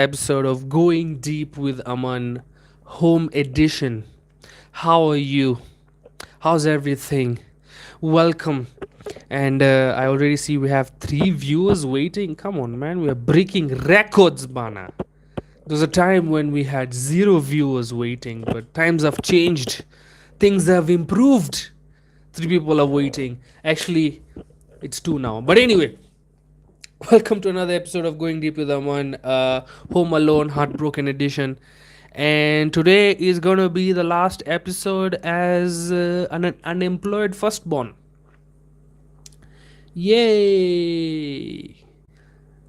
episode of Going Deep with Aman, Home Edition. How are you? How's everything? Welcome. And I already see we have 3 viewers waiting. Come on, man. We are breaking records, Bana. There was a time when we had 0 viewers waiting, but times have changed. Things have improved. 3 people are waiting. Actually, it's 2 now. But anyway, welcome to another episode of Going Deep with Aman, Home Alone Heartbroken Edition. And today is gonna be the last episode as an unemployed firstborn. Yay!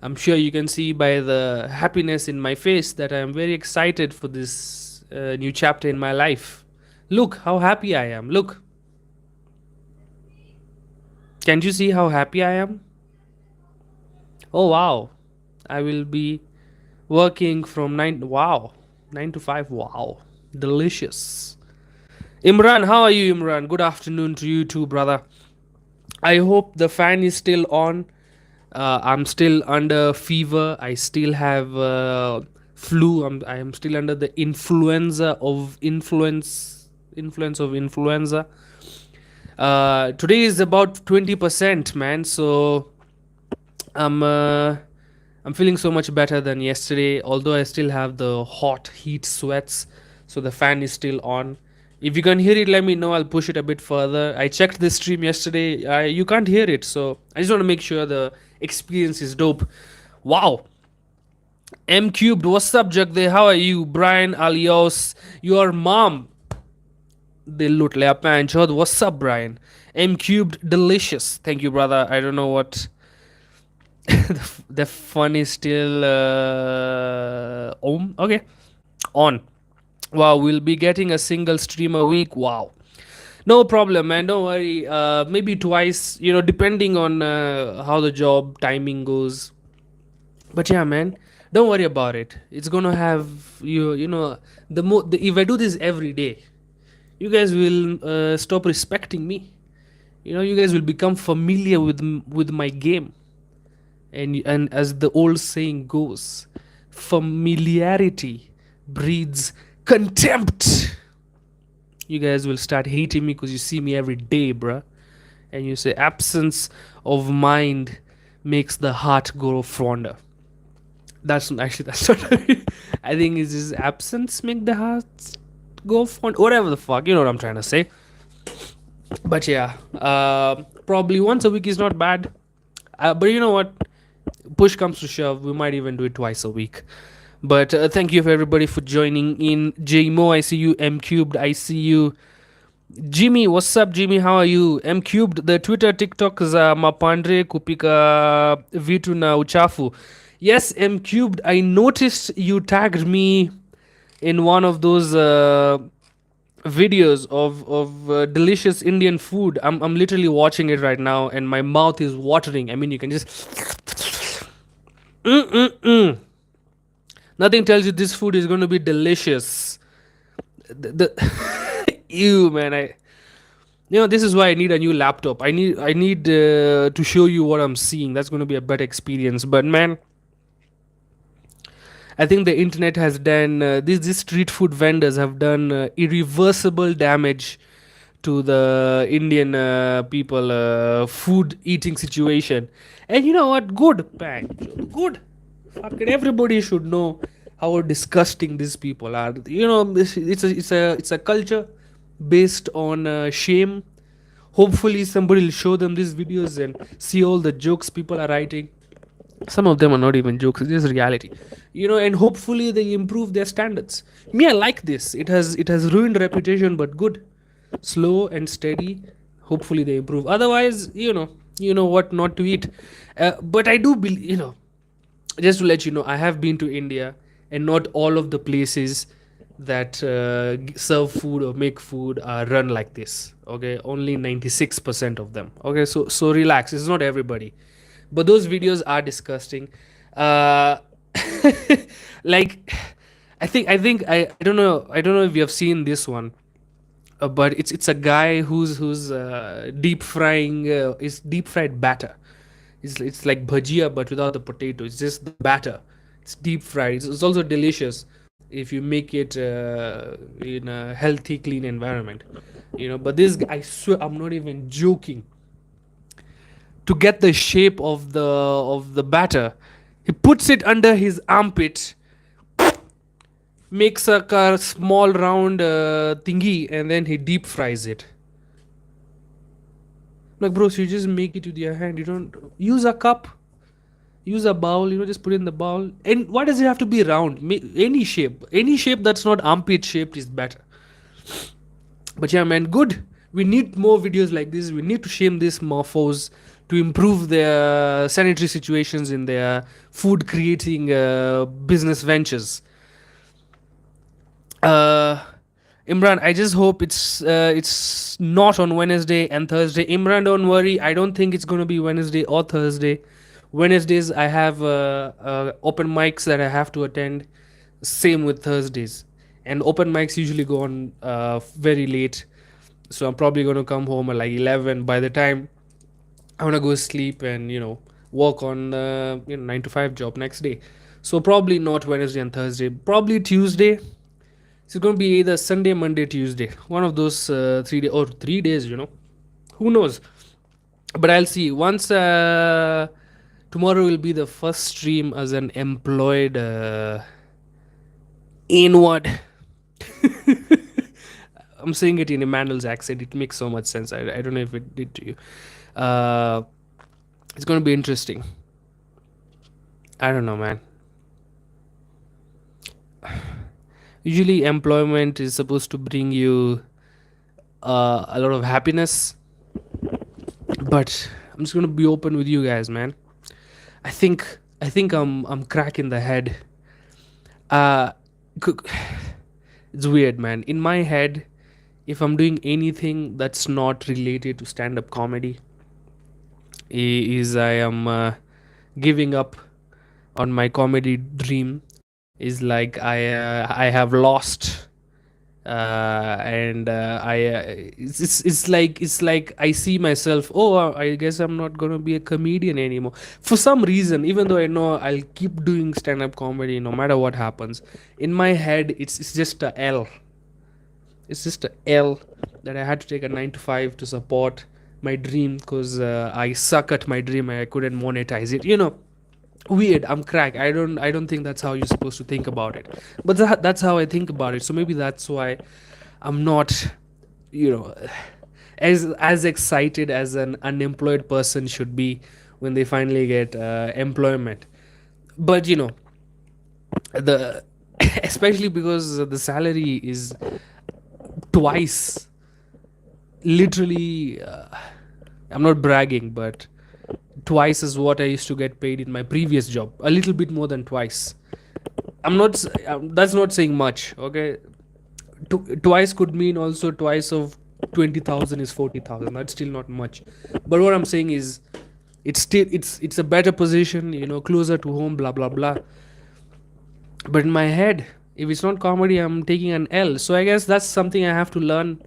I'm sure you can see by the happiness in my face that I am very excited for this new chapter in my life. Look how happy I am. Look. Can't you see how happy I am? Oh wow. I will be working from 9 to 5. Wow. Delicious. Imran, how are you, Imran? Good afternoon to you too, brother. I hope the fan is still on. I'm still under fever. I still have flu. I am still under the influence of influenza. Today is about 20%, man. So I'm feeling so much better than yesterday. Although I still have the hot heat sweats, so the fan is still on. If you can hear it, let me know. I'll push it a bit further. I checked the stream yesterday. You can't hear it, so I just want to make sure the experience is dope. Wow. M cubed, what's up, Jagde? How are you? Brian Alios, your mom. Dillutle Panchod. What's up, Brian? M cubed, delicious. Thank you, brother. I don't know what. The fun is still okay, on. Wow, we'll be getting a single stream a week. Wow. No problem, man. Don't worry. Maybe twice, depending on how the job timing goes. But yeah, man, don't worry about it. It's gonna have if I do this every day, you guys will stop respecting me. You guys will become familiar with my game, and as the old saying goes, familiarity breeds contempt. You guys will start hating me because you see me every day, bruh. And you say absence of mind makes the heart grow fonder. That's not I think it's just absence make the heart go fond. Whatever the fuck, you know what I'm trying to say. But yeah, probably once a week is not bad. But you know what? Push comes to shove, we might even do it twice a week. But thank you for everybody for joining in. JMO, I see you. M cubed, I see you. Jimmy, what's up, Jimmy? How are you? M cubed, the Twitter, TikTok za mapandre kupika vitu na uchafu. Yes, M cubed, I noticed you tagged me in one of those videos of delicious Indian food. I'm literally watching it right now, and my mouth is watering. I mean, you can just. Nothing tells you this food is going to be delicious. Ew, man. This is why I need a new laptop. I need to show you what I'm seeing. That's going to be a better experience. But man, I think the internet has done these street food vendors have done irreversible damage to the Indian people food eating situation. And you know what? Good, bang, good. Fucking everybody should know how disgusting these people are. It's a culture based on shame. Hopefully, somebody will show them these videos and see all the jokes people are writing. Some of them are not even jokes; it's just reality, And hopefully, they improve their standards. Me, I like this. It has ruined reputation, but good, slow and steady. Hopefully, they improve. Otherwise, you know what not to eat. But I do believe, just to let you know, I have been to India, and not all of the places that serve food or make food are run like this. Okay, only 96% of them. Okay, so relax. It's not everybody, but those videos are disgusting. Uh, like, I don't know if you have seen this one. But it's a guy who's deep frying is deep fried batter. It's like bhajia but without the potato. It's just the batter. It's deep fried. It's also delicious if you make it in a healthy, clean environment. But this, I swear, I'm not even joking. To get the shape of the batter, he puts it under his armpit, makes a small round thingy, and then he deep fries it. Like, bros, you just make it with your hand. You don't use a cup, use a bowl. Just put it in the bowl. And why does it have to be round? Any shape that's not armpit shaped is better. But yeah, man, good. We need more videos like this. We need to shame these morphos to improve their sanitary situations in their food creating business ventures. uh Imran, I just hope it's not on Wednesday and Thursday. Imran, don't worry. I don't think it's going to be Wednesday or Thursday. Wednesdays I have open mics that I have to attend. Same with Thursdays. And open mics usually go on very late. So I'm probably going to come home at like 11. By the time I want to go sleep and, work on 9 to 5 job next day. So probably not Wednesday and Thursday. Probably Tuesday. It's going to be either Sunday, Monday, Tuesday. One of those 3 days or 3 days, Who knows? But I'll see. Once tomorrow will be the first stream as an employed inward. I'm saying it in Emmanuel's accent. It makes so much sense. I don't know if it did to you. Uh, it's going to be interesting. I don't know, man. Usually, employment is supposed to bring you a lot of happiness, but I'm just gonna be open with you guys, man. I think I'm cracking the head. Uh, it's weird, man. In my head, if I'm doing anything that's not related to stand-up comedy, is I am giving up on my comedy dream. Is like I have lost and it's like I see myself, I guess I'm not gonna be a comedian anymore for some reason, even though I know I'll keep doing stand-up comedy no matter what happens. In my head, it's just a L. It's just a L that I had to take a 9 to 5 to support my dream because I suck at my dream and I couldn't monetize it. Weird. I'm crack. I don't think that's how you're supposed to think about it, but that's how I think about it. So maybe that's why I'm not, you know as excited as an unemployed person should be when they finally get employment. But the especially because the salary is twice, literally, I'm not bragging, but twice is what I used to get paid in my previous job. A little bit more than twice. That's not saying much. Okay, twice could mean also twice of 20,000 is 40,000. That's still not much. But what I'm saying is, it's a better position. Closer to home. Blah blah blah. But in my head, if it's not comedy, I'm taking an L. So I guess that's something I have to learn.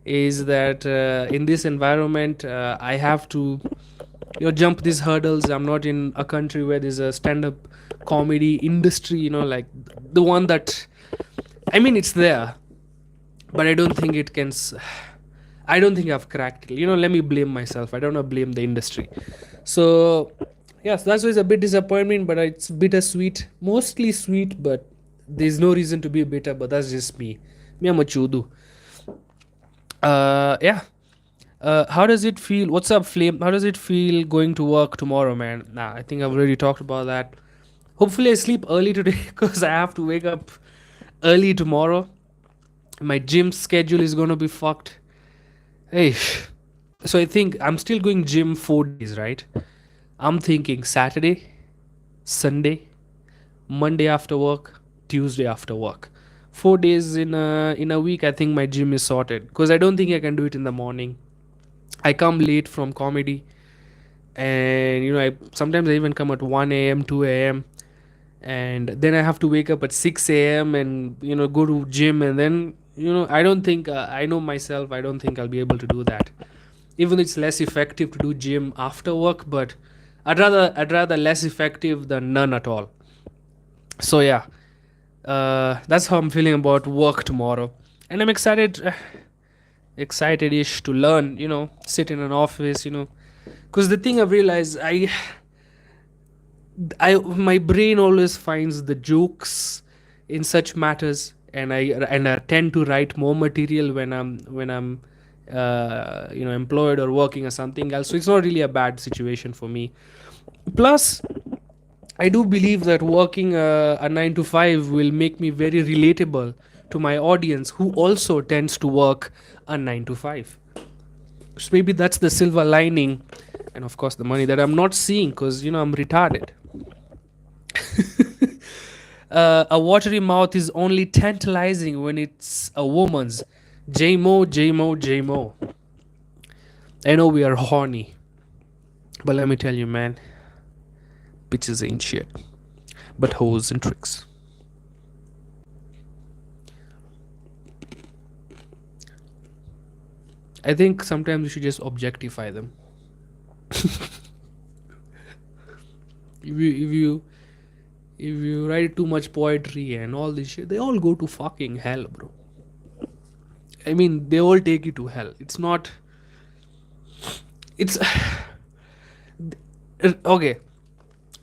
Is that in this environment, I have to jump these hurdles. I'm not in a country where there's a stand-up comedy industry, like the one that, I mean, it's there, but I don't think it can I don't think I've cracked it. Let me blame myself. I don't want to blame the industry. So yes, that's why it's a bit disappointment, but it's bittersweet, mostly sweet, but there's no reason to be bitter. But that's just me. I'm a chudu. Yeah. How does it feel? What's up, Flame? How does it feel going to work tomorrow, man? Nah, I think I've already talked about that. Hopefully, I sleep early today because I have to wake up early tomorrow. My gym schedule is gonna be fucked. Hey, so I think I'm still going gym 4 days, right? I'm thinking Saturday, Sunday, Monday after work, Tuesday after work. 4 days in a week. I think my gym is sorted because I don't think I can do it in the morning. I come late from comedy, and I sometimes I even come at 1 a.m., 2 a.m., and then I have to wake up at 6 a.m. and go to gym, and then I don't think I know myself. I don't think I'll be able to do that. Even though it's less effective to do gym after work, but I'd rather less effective than none at all. So yeah, that's how I'm feeling about work tomorrow, and I'm excited, excited-ish to learn. Sit in an office. Because the thing I've realized, my brain always finds the jokes in such matters, and I tend to write more material when I'm employed or working or something else. So it's not really a bad situation for me. Plus, I do believe that working a 9 to 5 will make me very relatable to my audience who also tends to work a 9 to 5. So maybe that's the silver lining, and of course the money that I'm not seeing because I'm retarded. A watery mouth is only tantalizing when it's a woman's. JMO, JMO, JMO. I know we are horny, but let me tell you, man, bitches ain't shit, but hoes and tricks. I think sometimes you should just objectify them. If you if you write too much poetry and all this shit, they all go to fucking hell, bro. I mean, they all take you to hell. It's not. It's okay.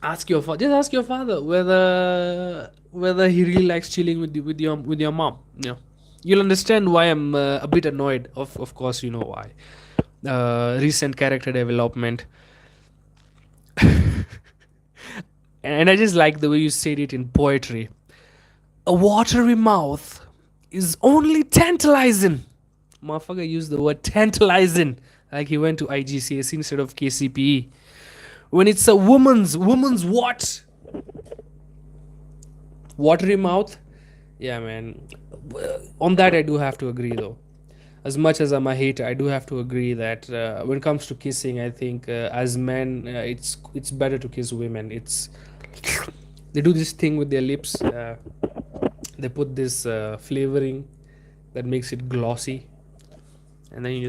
Just ask your father whether he really likes chilling with your mom. You'll understand why I'm a bit annoyed. Of course, you know why. Recent character development, and I just like the way you said it in poetry. A watery mouth is only tantalizing. Motherfucker used the word tantalizing like he went to IGCSE instead of KCPE. When it's a woman's what? Watery mouth? Yeah, man. On that, I do have to agree, though. As much as I'm a hater, I do have to agree that when it comes to kissing, I think as men, it's better to kiss women. They do this thing with their lips. They put this flavoring that makes it glossy, and then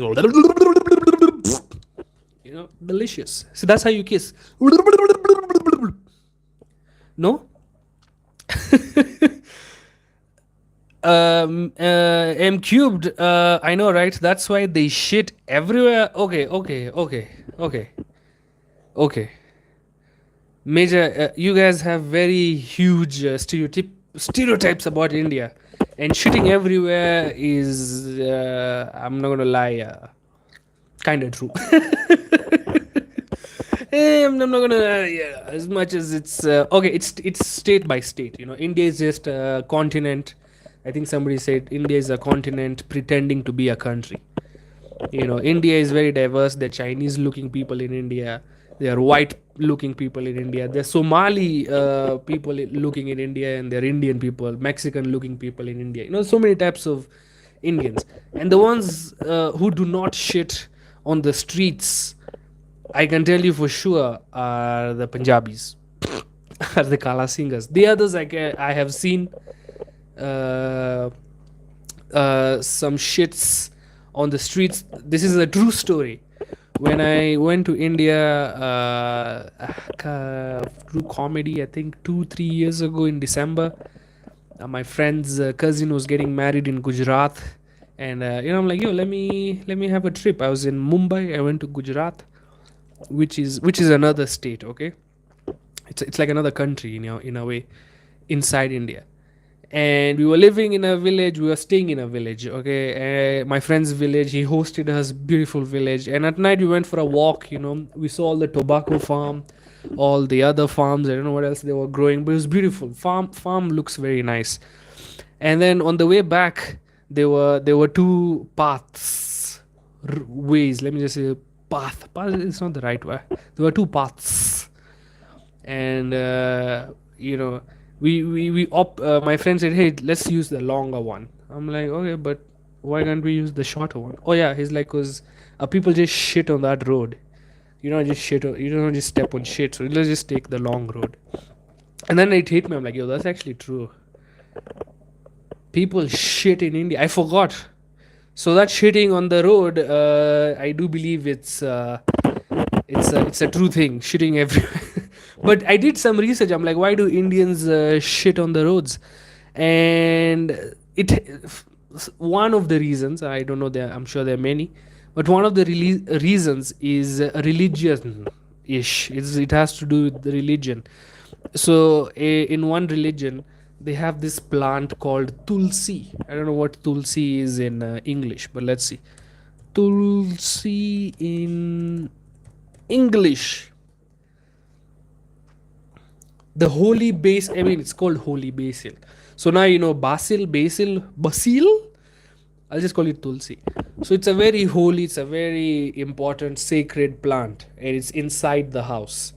delicious. So that's how you kiss. No. M cubed. I know, right? That's why they shit everywhere. Okay. Major, you guys have very huge stereotypes about India, and shitting everywhere is. I'm not gonna lie. Kind of true. I'm not gonna yeah, as much as it's okay. It's state by state. India is just a continent. I think somebody said India is a continent pretending to be a country. India is very diverse. There are Chinese looking people in India. There are white looking people in India. There are Somali people looking in India, and there are Indian people, Mexican looking people in India. So many types of Indians, and the ones who do not shit on the streets, I can tell you for sure, are the Punjabis, are the Kala singers. The others I have seen uh, some shits on the streets. This is a true story. When I went to India through comedy, I think 2-3 years ago in December, my friend's cousin was getting married in Gujarat, and I'm like, yo, let me have a trip. I was in Mumbai. I went to Gujarat, which is another state. Okay, it's like another country, in a way, inside India. And we were living in a village. We were staying in a village. Okay, my friend's village. He hosted us, beautiful village. And at night we went for a walk. We saw all the tobacco farm, all the other farms. I don't know what else they were growing, but it was beautiful. Farm looks very nice. And then on the way back, there were two paths, ways. Let me just say path is not the right word. There were two paths, and my friend said, hey, let's use the longer one. I'm like, okay, but why can't we use the shorter one? Oh yeah, he's like, because people just shit on that road. You don't just step on shit, so let's just take the long road. And then it hit me. I'm like, yo, that's actually true. People shit in India. I forgot. So that shitting on the road, I do believe it's a true thing. Shitting everywhere. But I did some research. I'm like, why do Indians shit on the roads? And one of the reasons, I don't know, I'm sure there are many, but one of the reasons is religion ish. It has to do with the religion. So in one religion, they have this plant called tulsi. I don't know what tulsi is in English, but let's see. Tulsi in English, the holy basil. I mean, it's called holy basil. So now you know basil. I'll just call it tulsi. So it's a very holy, it's a very important, sacred plant, and it's inside the house.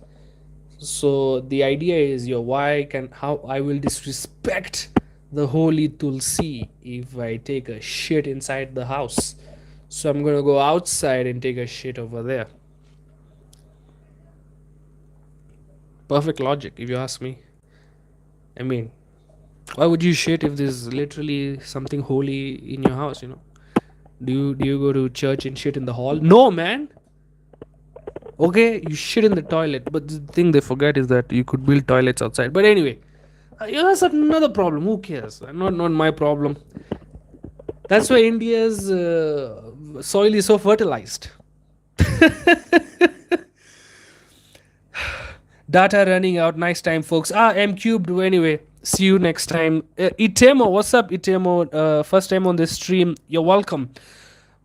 So the idea is, how I will disrespect the holy tulsi if I take a shit inside the house. So I'm gonna go outside and take a shit over there. Perfect logic, if you ask me. I mean, why would you shit if there's literally something holy in your house? Do you go to church and shit in the hall? No, man. Okay, you shit in the toilet, but the thing they forget is that you could build toilets outside. But anyway, that's another problem. Who cares? Not my problem. That's why India's soil is so fertilized. Data running out. Nice time, folks. M cubed. Anyway, see you next time. Itemo, what's up, Itemo? First time on this stream. You're welcome.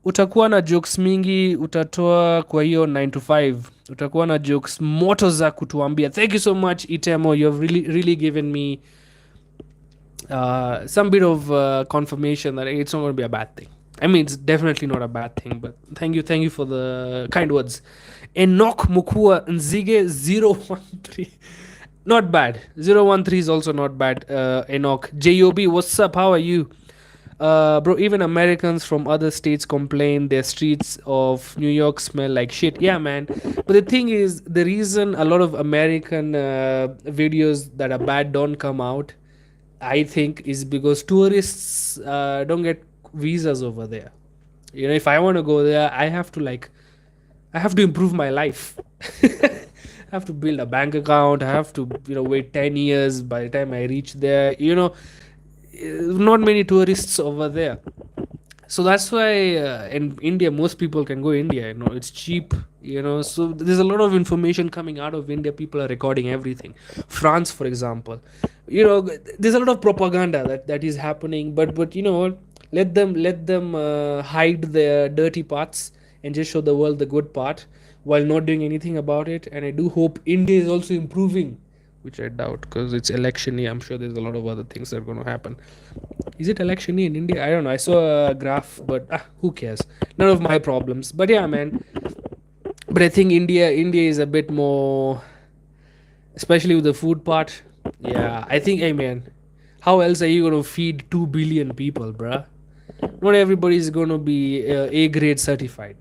Utakuwa na jokes mingi utatoa kwa hiyo 9 to 5. Utakuwa na jokes moto za kutuambia. Thank you so much, Itemo. You've really given me some bit of confirmation that it's not going to be a bad thing. I mean, it's definitely not a bad thing, but thank you for the kind words. Enoch Mukua Nzige 013. Not bad. 013 is also not bad. Enoch. JOB, what's up? How are you? Bro, even Americans from other states complain their streets of New York smell like shit. Yeah, man. But the thing is, the reason a lot of American videos that are bad don't come out, I think, is because tourists don't get visas over there. If I want to go there, I have to improve my life. I have to build a bank account. I have to wait 10 years by the time I reach there. Not many tourists over there. So that's why in India, most people can go India. It's cheap. So there's a lot of information coming out of India. People are recording everything. France, for example, there's a lot of propaganda that is happening. But you know what? Let them hide their dirty parts and just show the world the good part while not doing anything about it. And I do hope India is also improving, which I doubt because it's election year. I'm sure there's a lot of other things that are going to happen. Is it election year in India? I don't know. I saw a graph, but who cares? None of my problems. But yeah, man. But I think India is a bit more, especially with the food part. Yeah, I think, hey man, how else are you going to feed 2 billion people, bruh? Not everybody is going to be A grade certified,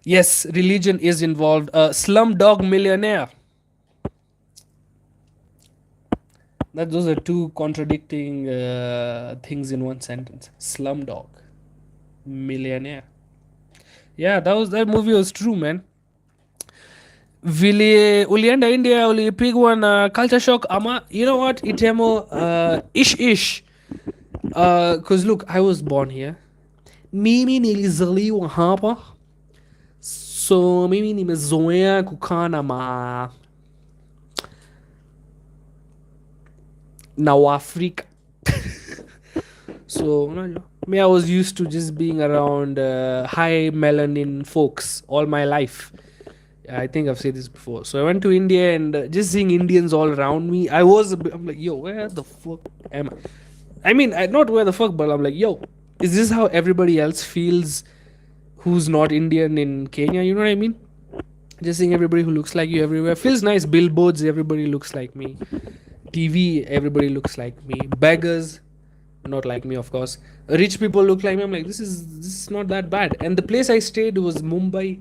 Yes, religion is involved. Slumdog Millionaire. Those are two contradicting things in one sentence. Slumdog Millionaire. Yeah, that movie was true, man. Ulienda India, ulipigwa na culture shock ama, you know what, Itemo, ish. Because look, I was born here. Mimi nilizaliwa hapa. So mimi nimezoea kukaa na Waafrika. So me, I was used to just being around high melanin folks all my life. I think I've said this before. So I went to India and just seeing Indians all around me, I'm like, yo, where the fuck am I? I mean, not where the fuck, but I'm like, yo, is this how everybody else feels who's not Indian in Kenya? You know what I mean? Just seeing everybody who looks like you everywhere. Feels nice. Billboards, everybody looks like me. TV, everybody looks like me. Beggars, not like me, of course. Rich people look like me. I'm like, this is not that bad. And the place I stayed was Mumbai,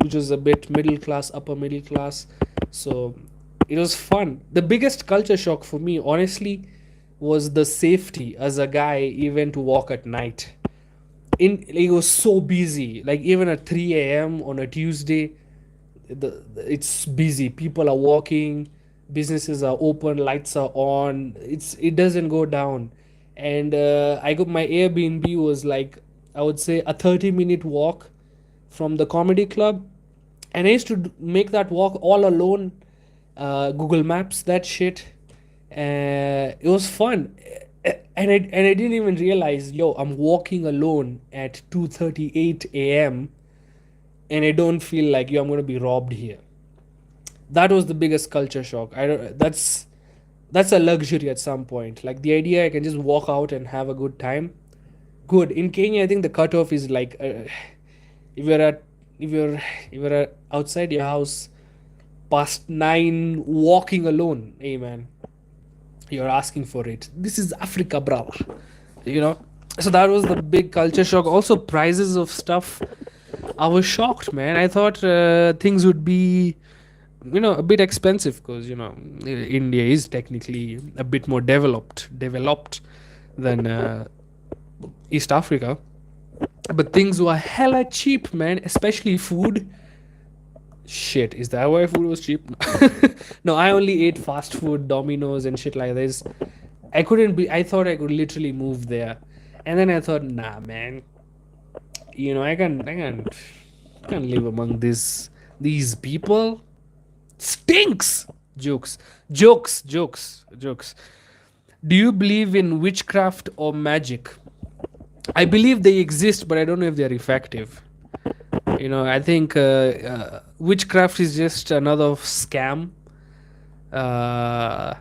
which was a bit middle class, upper middle class. So it was fun. The biggest culture shock for me, honestly, was the safety as a guy, even to walk at night. it was so busy. Like even at 3 a.m. on a Tuesday, it's busy. People are walking, businesses are open, lights are on. It doesn't go down. And I got my Airbnb was like, I would say, a 30-minute walk from the comedy club, and I used to make that walk all alone. Google Maps that shit. It was fun, and I didn't even realize, yo, I'm walking alone at 2:38 a.m. and I don't feel like, yo, I'm gonna be robbed here. That was the biggest culture shock. I don't. That's a luxury at some point. Like the idea I can just walk out and have a good time. Good. In Kenya, I think the cutoff is like, if you're at if you're if you're outside your house past 9 walking alone, hey man, you're asking for it. This is Africa, brother. You know. So that was the big culture shock. Also, prices of stuff. I was shocked, man. I thought things would be, a bit expensive because India is technically a bit more developed than East Africa, but things were hella cheap, man. Especially food. Shit, is that why food was cheap? No, I only ate fast food, Domino's and shit like this. I thought I could literally move there, and then I thought, nah, man. I can live among these people. Stinks. Jokes. Do you believe in witchcraft or magic? I believe they exist, but I don't know if they're effective. I think witchcraft is just another scam, uh,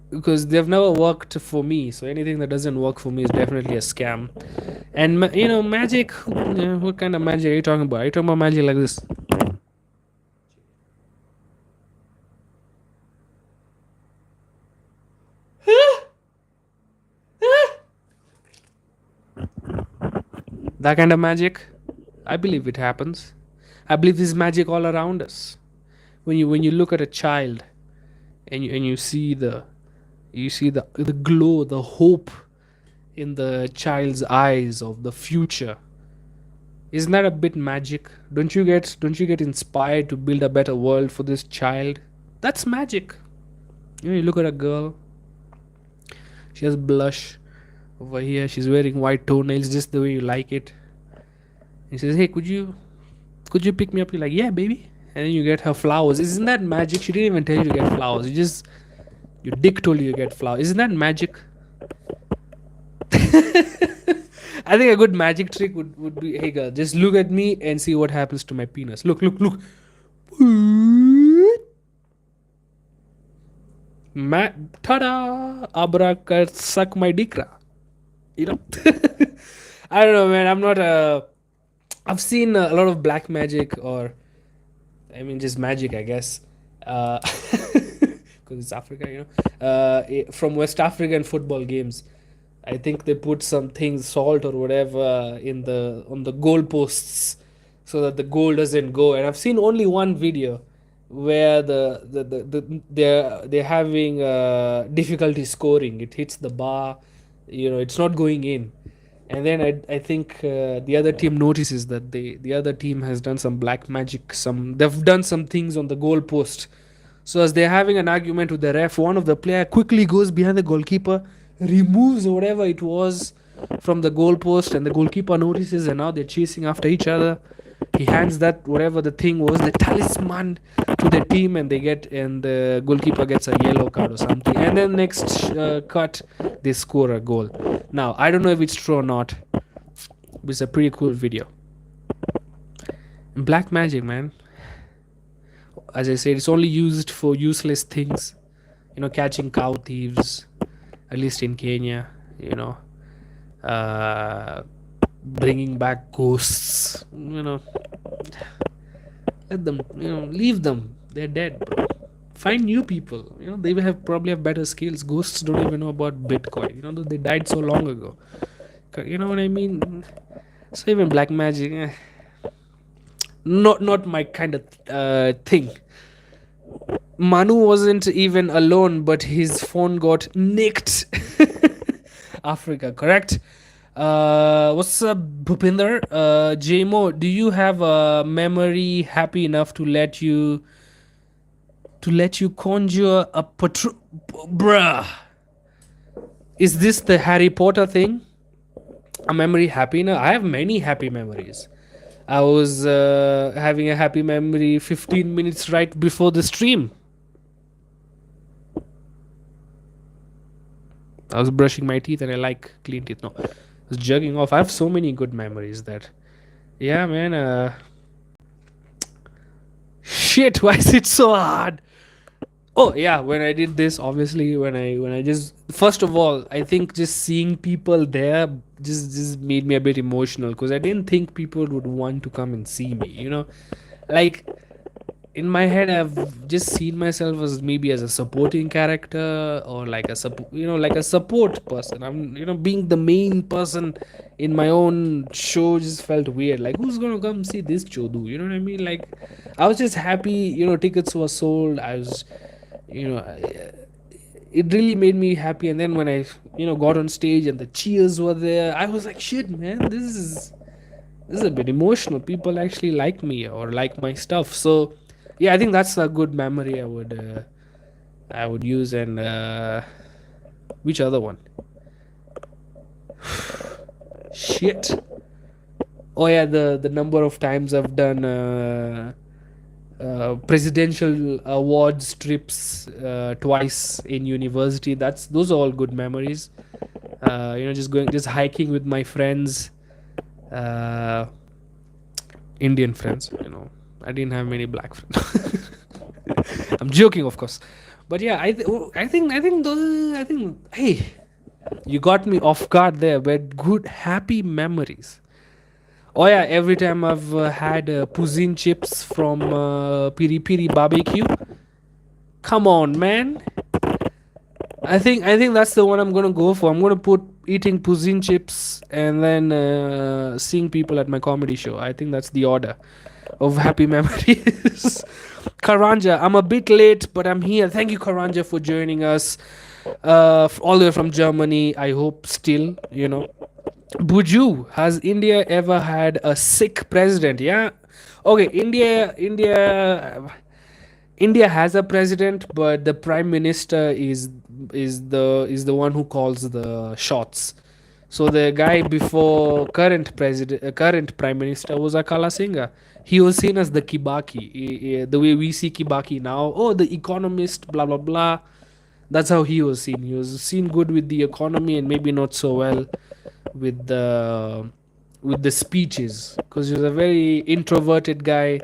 because they've never worked for me. So anything that doesn't work for me is definitely a scam. And magic. What kind of magic are you talking about? Are you talking about magic like this? That kind of magic? I believe it happens. I believe there's magic all around us. When you look at a child, and you see the glow, the hope in the child's eyes of the future. Isn't that a bit magic? Don't you get inspired to build a better world for this child? That's magic. You look at a girl, she has blush over here, she's wearing white toenails just the way you like it. He says, "Hey, could you pick me up?" You're like, "Yeah, baby." And then you get her flowers. Isn't that magic? She didn't even tell you to get flowers. Your dick told you to get flowers. Isn't that magic? I think a good magic trick would be, hey girl, just look at me and see what happens to my penis. Look. Ta-da! Abracad, suck my dikra. You know? I don't know, man. I've seen a lot of black magic, or I mean, just magic, I guess. Because it's Africa, from West African football games. I think they put some things, salt or whatever, on the goalposts, so that the goal doesn't go. And I've seen only one video where they're having difficulty scoring. It hits the bar, it's not going in. And then I think the other team notices that the other team has done some black magic. They've done some things on the goalpost. So as they're having an argument with the ref, one of the player quickly goes behind the goalkeeper, removes whatever it was from the goalpost, and the goalkeeper notices, and now they're chasing after each other. He hands that whatever the thing was, the talisman, to the team, and the goalkeeper gets a yellow card or something. And then next cut, they score a goal. Now I don't know if it's true or not, but it's a pretty cool video. Black magic, man. As I said, it's only used for useless things. Catching cow thieves, at least in Kenya. Bringing back ghosts. Let them. Leave them. They're dead, bro. Find new people. They will probably have better skills. Ghosts don't even know about Bitcoin. They died so long ago. You know what I mean? So even black magic, not my kind of thing. Manu wasn't even alone, but his phone got nicked. Africa, correct? What's up, Bhupinder? JMO, do you have a memory happy enough to let you conjure a bruh? Is this the Harry Potter thing? A memory happy enough? I have many happy memories. I was having a happy memory 15 minutes right before the stream. I was brushing my teeth and I like clean teeth. No, I was jerking off. I have so many good memories that. Yeah, man. Shit, why is it so hard? Oh yeah, when I did this, obviously, when I just first of all, I think just seeing people there just made me a bit emotional because I didn't think people would want to come and see me. Like in my head I've just seen myself as maybe as a supporting character or like a like a support person. I'm being the main person in my own show just felt weird. Like who's gonna come see this chodu? You know what I mean? Like I was just happy. Tickets were sold. I was you know I- it really made me happy. And then when I got on stage and the cheers were there, I was like, shit, man, this is a bit emotional. People actually like me or like my stuff. So yeah, I think that's a good memory I would use. And which other one? Shit. Oh yeah, the number of times I've done presidential awards trips twice in university. Those are all good memories. Just hiking with my friends. Uh, Indian friends. I didn't have many black friends. I'm joking, of course, but yeah, I think hey, you got me off guard there. But good, happy memories. Oh yeah, every time I've had poutine chips from Piri Piri Barbecue. Come on, man. I think that's the one I'm gonna go for. I'm gonna put eating poutine chips and then seeing people at my comedy show. I think that's the order of happy memories. Karanja, I'm a bit late, but I'm here. Thank you, Karanja, for joining us all the way from Germany. I hope still. Buju, has India ever had a sick president? Yeah. Okay, India has a president, but the prime minister is the one who calls the shots. So the guy before current prime minister was Akala Singh. He was seen as the Kibaki, the way we see Kibaki now. Oh, the economist, blah blah blah. That's how he was seen. He was seen good with the economy and maybe not so well with the speeches because he was a very introverted guy.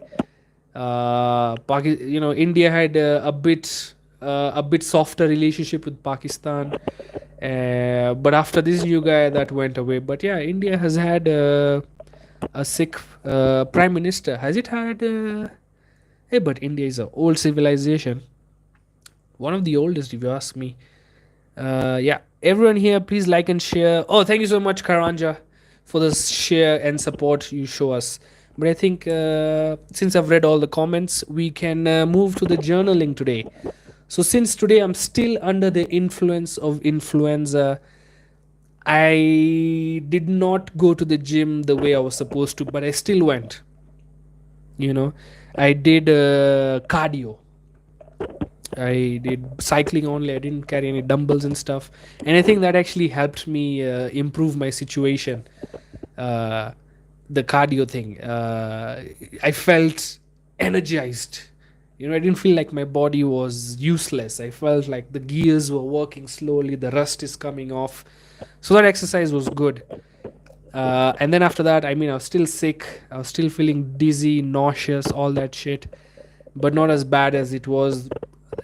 India had a bit softer relationship with Pakistan, but after this new guy that went away. But yeah, India has had a sick prime minister. Has it had? Hey, but India is an old civilization, one of the oldest, if you ask me. Yeah, everyone here, please like and share. Oh, thank you so much, Karanja, for the share and support you show us. But I think since I've read all the comments, we can move to the journaling today. So since today I'm still under the influence of influenza, I did not go to the gym the way I was supposed to, but I still went. You know, I did cardio. I did cycling only. I didn't carry any dumbbells and stuff. And I think that actually helped me improve my situation. Uh, the cardio thing. I felt energized. I didn't feel like my body was useless. I felt like the gears were working slowly, the rust is coming off. So that exercise was good. And then after that, I mean, I was still sick. I was still feeling dizzy, nauseous, all that shit, but not as bad as it was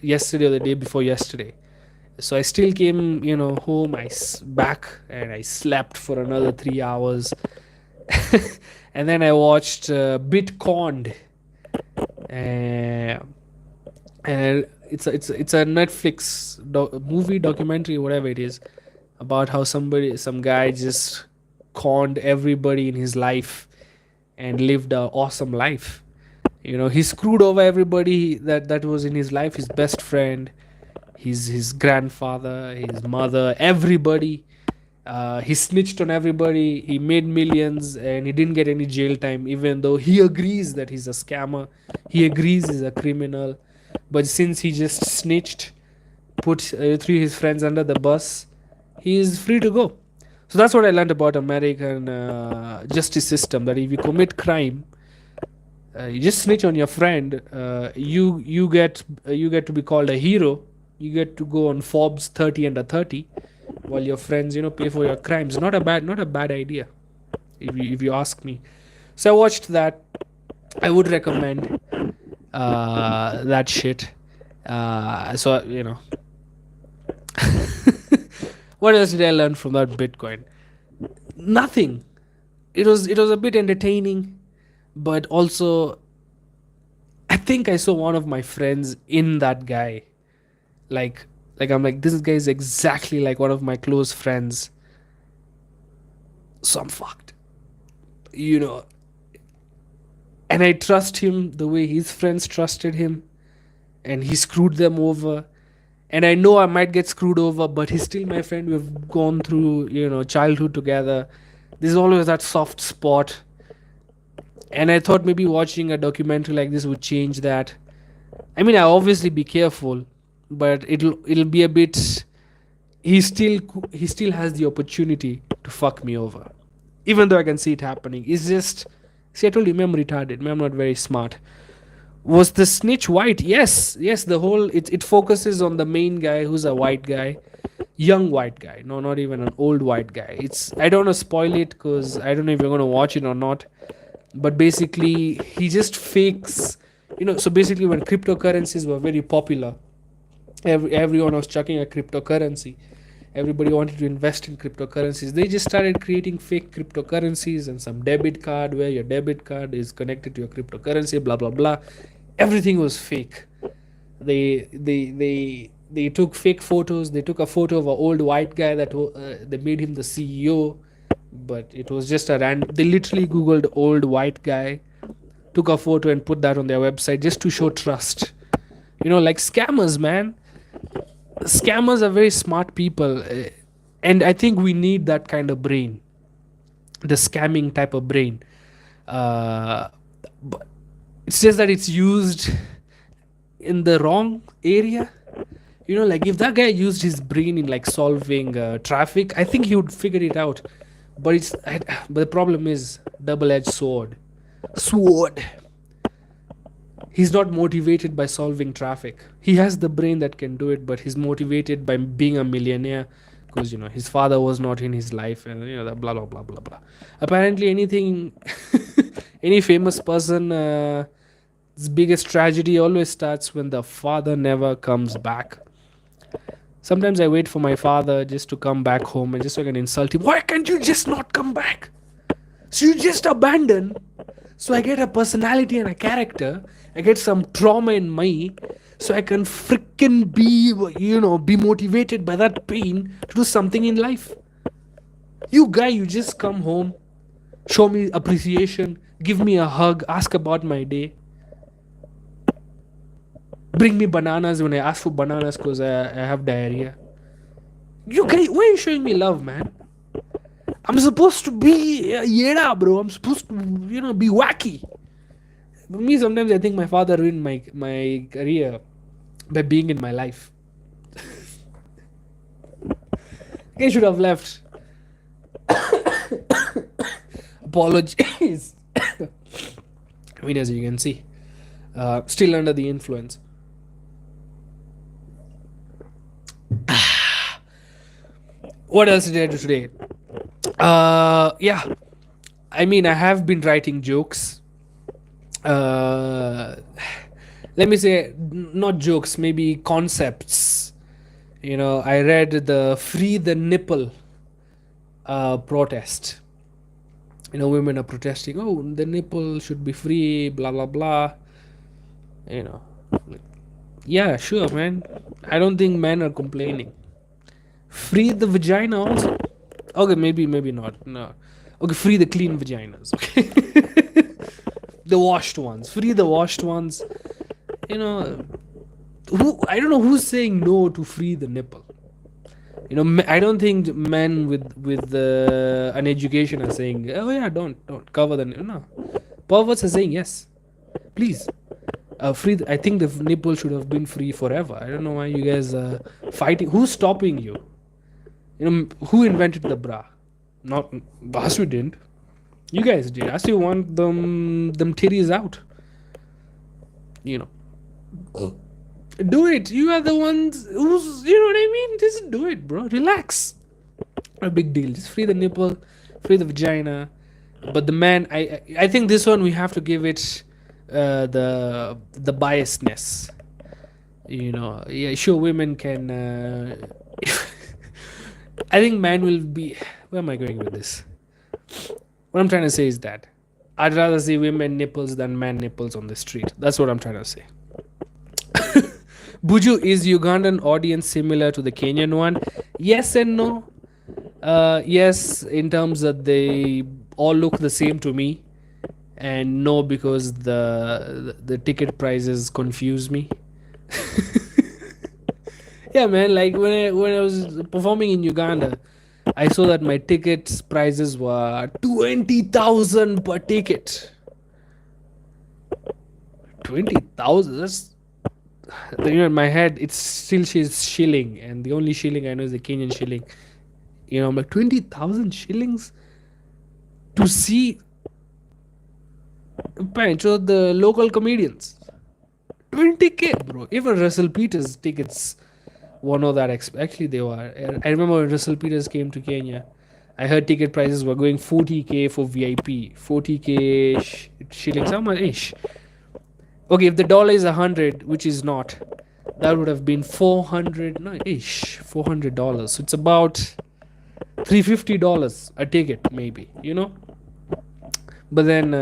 yesterday or the day before yesterday. So I still came, home. Back and I slept for another 3 hours, and then I watched Bitcoin, uh, and it's a Netflix movie documentary, whatever it is, about how some guy just conned everybody in his life and lived a awesome life. He screwed over everybody that was in his life, his best friend, his grandfather, his mother, everybody. He snitched on everybody. He made millions, and he didn't get any jail time, even though he agrees that he's a scammer. He agrees he's a criminal, but since he just snitched, put three his friends under the bus, he is free to go. So that's what I learned about American justice system. That if you commit crime, you just snitch on your friend, you get to be called a hero. You get to go on Forbes 30 under 30, while your friends pay for your crimes. Not a bad idea, if you ask me. So I watched that. I would recommend that shit. So what else did I learn from that Bitcoin? Nothing. It was a bit entertaining, but also I think I saw one of my friends in that guy. Like I'm like, this guy is exactly like one of my close friends. So I'm fucked. You know. And I trust him the way his friends trusted him, and he screwed them over. And I know I might get screwed over, but he's still my friend. We've gone through, childhood together. There's always that soft spot. And I thought maybe watching a documentary like this would change that. I mean, I obviously be careful, but it'll be a bit. He still has the opportunity to fuck me over, even though I can see it happening. It's just, see, I told you, I'm retarded. I'm not very smart. Was the snitch white? Yes. The whole it focuses on the main guy, who's a white guy, young white guy. No, not even an old white guy. I don't want to spoil it because I don't know if you're going to watch it or not. But basically, he just fakes. So basically, when cryptocurrencies were very popular, everyone was chucking a cryptocurrency. Everybody wanted to invest in cryptocurrencies. They just started creating fake cryptocurrencies and some debit card where your debit card is connected to your cryptocurrency, blah blah blah. Everything was fake. They took fake photos. They took a photo of an old white guy that they made him the CEO, but it was just a random. They literally googled old white guy, took a photo and put that on their website just to show trust. Like scammers, man. Scammers are very smart people, and I think we need that kind of brain, the scamming type of brain. But it's just that it's used in the wrong area. Like if that guy used his brain in like solving traffic, I think he would figure it out. But the problem is double-edged sword. He's not motivated by solving traffic. He has the brain that can do it, but he's motivated by being a millionaire because his father was not in his life, and that blah blah blah blah blah. Apparently, any famous person, his biggest tragedy always starts when the father never comes back. Sometimes I wait for my father just to come back home and just so I can insult him. Why can't you just not come back? So you just abandon. So I get a personality and a character. I get some trauma in me. So I can freaking be motivated by that pain to do something in life. You guy, you just come home, show me appreciation, give me a hug, ask about my day. Bring me bananas when I ask for bananas because I have diarrhea. You guys, why are you showing me love, man? I'm supposed to be yeda, bro. I'm supposed to, be wacky. For me, sometimes I think my father ruined my career by being in my life. I should have left. Apologies. I mean, as you can see, still under the influence. What else did I do today? Yeah. I mean, I have been writing jokes. Let me say, not jokes, maybe concepts. I read the Free the Nipple protest. Women are protesting, oh, the nipple should be free, blah, blah, blah. Yeah, sure, man. I don't think men are complaining. Free the vagina also. Okay, maybe not. No. Okay, free the clean vaginas. Okay. The washed ones. Free the washed ones. I don't know who's saying no to free the nipple. I don't think men with an education are saying, "Oh yeah, don't cover the no." Perverts are saying yes, please. Free. I think the nipple should have been free forever. I don't know why you guys are fighting. Who's stopping you? Who invented the bra? Not Basu didn't. You guys did. I still want them titties out. You know, do it. You are the ones who's. You know what I mean? Just do it, bro. Relax. A big deal. Just free the nipple, free the vagina. But the man, I think this one we have to give it the biasness. Yeah, sure, women can. I think man will be. Where am I going with this? What I'm trying to say is that I'd rather see women nipples than man nipples on the street. That's what I'm trying to say. Buju, is Ugandan audience similar to the Kenyan one? Yes and no. Yes, in terms that they all look the same to me, and no, because the ticket prices confuse me. Yeah, man. Like when I was performing in Uganda, I saw that my tickets prices were 20,000 per ticket. 20,000. That's in my head. It's still she's shilling, and the only shilling I know is the Kenyan shilling. I'm like 20,000 shillings to see Pancho the local comedians. 20K, bro. Even Russell Peters tickets were not that actually they were. I remember when Russell Peters came to Kenya, I heard ticket prices were going 40K for VIP, 40K shillings. How much ish? Okay, if the dollar is 100, which is not, that would have been 400 no ish, $400. So it's about $350 a ticket, maybe. But then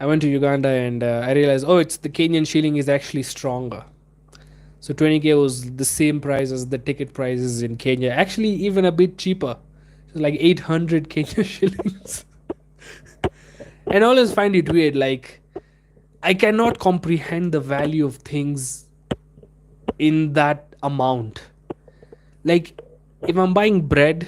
I went to Uganda and I realized, oh, it's the Kenyan shilling is actually stronger. So 20K was the same price as the ticket prices in Kenya. Actually, even a bit cheaper. It was like 800 Kenya shillings. And I always find it weird. Like, I cannot comprehend the value of things in that amount. Like, if I'm buying bread,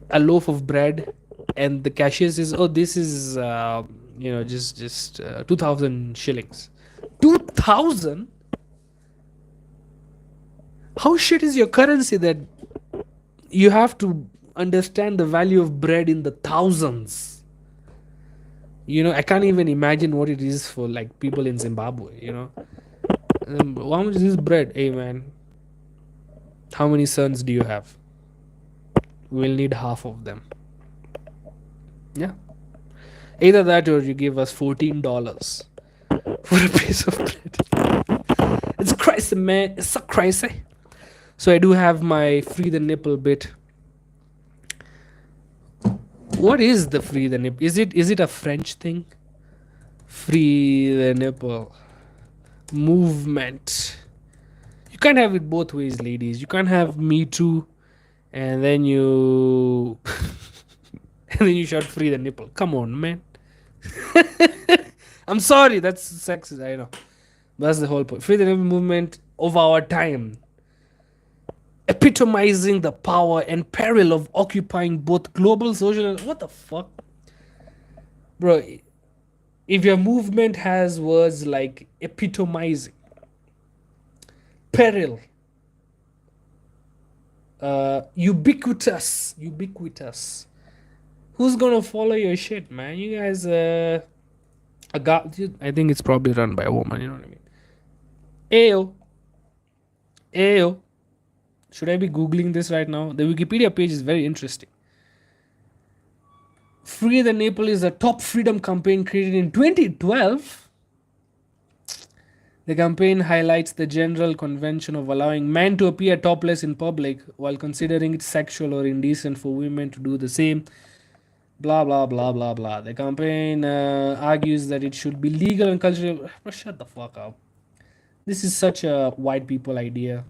a loaf of bread, and the cashier says, "Oh, this is just 2,000 shillings." 2,000? How shit is your currency that you have to understand the value of bread in the thousands? I can't even imagine what it is for like people in Zimbabwe. How much is this bread? Hey man, how many sons do you have? We'll need half of them. Yeah. Either that or you give us $14 for a piece of bread. It's crazy, man. It's so crazy. So I do have my free the nipple bit. What is the free the nipple? Is it a French thing? Free the nipple movement. You can't have it both ways, ladies. You can't have me too, and then you and then you shout free the nipple. Come on, man. I'm sorry, that's sexist. I know. That's the whole point. Free the nipple movement of our time, epitomizing the power and peril of occupying both global social and what the fuck, bro. If your movement has words like epitomizing, peril, ubiquitous, who's gonna follow your shit, man? You guys, I think it's probably run by a woman. You know what I mean? Ayo. Should I be googling this right now? The Wikipedia page is very interesting. Free the Nipple is a top freedom campaign created in 2012. The campaign highlights the general convention of allowing men to appear topless in public while considering it sexual or indecent for women to do the same. Blah, blah, blah, blah, blah. The campaign argues that it should be legal and cultural. Shut the fuck up. This is such a white people idea.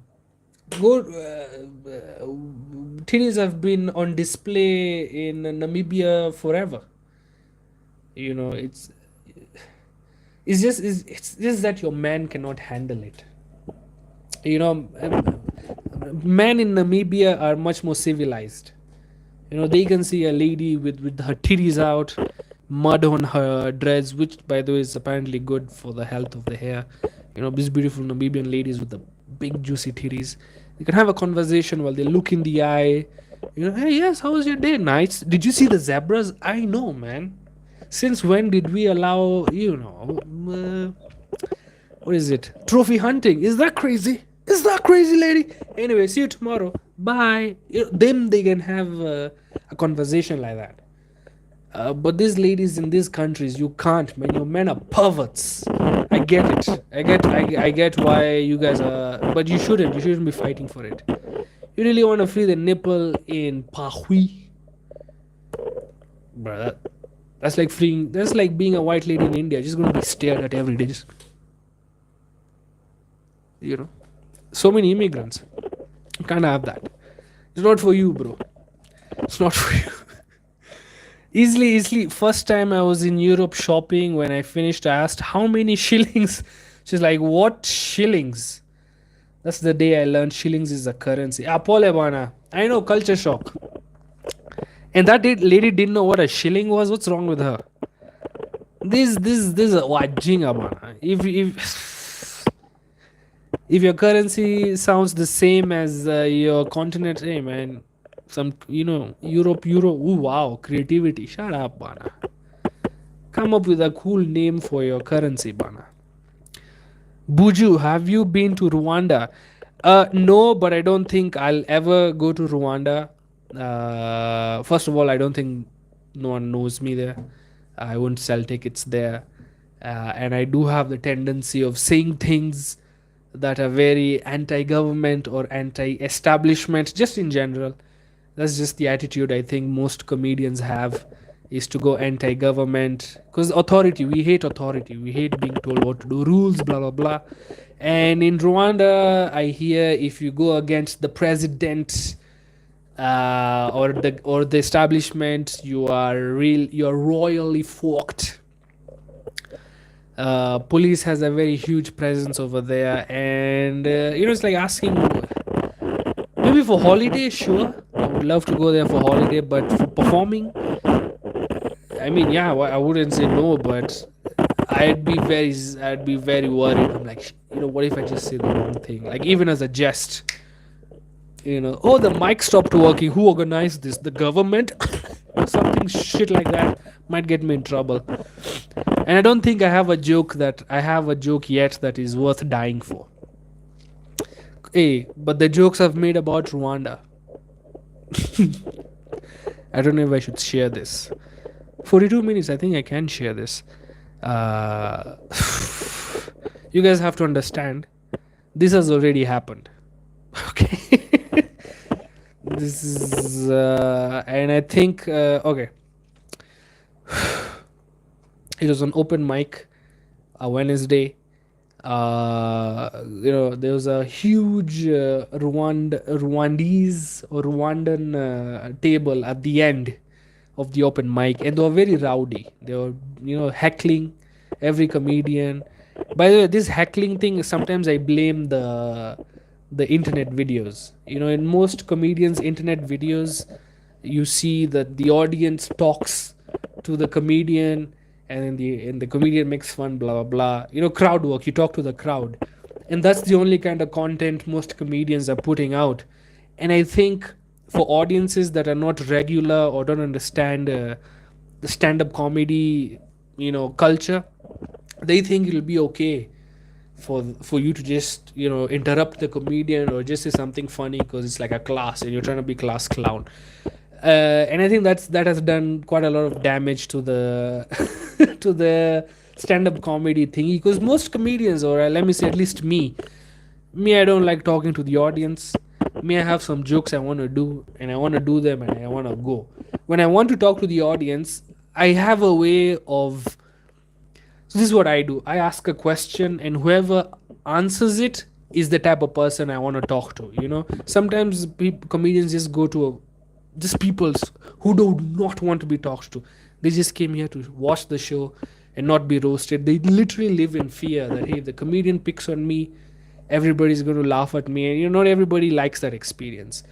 Titties have been on display in Namibia forever. It's just that your man cannot handle it. Men in Namibia are much more civilized. They can see a lady with her titties out, mud on her dreads, which by the way is apparently good for the health of the hair. These beautiful Namibian ladies with the big juicy titties. You can have a conversation while they look in the eye. Hey, yes, how was your day? Nice. Did you see the zebras? I know, man. Since when did we allow, what is it? Trophy hunting. Is that crazy? Is that crazy, lady? Anyway, see you tomorrow. Bye. Then they can have a conversation like that. But these ladies in these countries, you can't, man. Your men are perverts. I get it. I get why you guys are, but you shouldn't. You shouldn't be fighting for it. You really want to free the nipple in Pahui, bro? That's like freeing. That's like being a white lady in India. Just gonna be stared at every day. Just, so many immigrants. You can't have that. It's not for you, bro. It's not for you. Easily. First time I was in Europe shopping, when I finished, I asked how many shillings. She's like, what shillings? That's the day I learned shillings is a currency. Apole bana. I know, culture shock. And that lady didn't know what a shilling was. What's wrong with her? This is wajinga bana. If your currency sounds the same as your continent, hey man, some Europe, Euro. Ooh, wow, creativity. Shut up, bana. Come up with a cool name for your currency, bana. Buju, have you been to Rwanda? No, but I don't think I'll ever go to Rwanda. First of all, I don't think no one knows me there. I won't sell tickets there. And I do have the tendency of saying things that are very anti-government or anti-establishment, just in general. That's just the attitude I think most comedians have, is to go anti-government, because authority, we hate authority, we hate being told what to do, rules, blah blah blah. And in Rwanda, I hear if you go against the president or the establishment, you're royally fucked. Police has a very huge presence over there, and it's like asking, maybe for holiday, sure, I would love to go there for holiday, but for performing, I mean, yeah, I wouldn't say no, but I'd be very worried. I'm like, what if I just say the wrong thing? Like, even as a jest, oh, the mic stopped working. Who organized this? The government? Or something shit like that might get me in trouble. And I don't think I have a joke yet that is worth dying for. Hey, but the jokes I've made about Rwanda. I don't know if I should share this. 42 minutes, I think I can share this. You guys have to understand, this has already happened. Okay. This is, and I think, okay. It was an open mic, a Wednesday. There was a huge Rwandese or Rwandan table at the end of the open mic, and they were very rowdy. They were, heckling every comedian. By the way, this heckling thing, sometimes I blame the internet videos. In most comedians' internet videos, you see that the audience talks to the comedian, and the comedian makes fun, blah blah blah. Crowd work. You talk to the crowd, and that's the only kind of content most comedians are putting out. And I think for audiences that are not regular or don't understand the stand-up comedy, culture, they think it'll be okay for you to just interrupt the comedian or just say something funny because it's like a class and you're trying to be class clown. And I think that has done quite a lot of damage to the to the stand-up comedy thing, because most comedians, or let me say at least me, I don't like talking to the audience. I have some jokes I want to do, and I want to do them, and I want to go. When I want to talk to the audience, I have a way of, so this is what I do. I ask a question, and whoever answers it is the type of person I want to talk to. Sometimes comedians just go to just people who do not want to be talked to. They just came here to watch the show and not be roasted. They literally live in fear that, hey, if the comedian picks on me everybody's going to laugh at me, and not everybody likes that experience.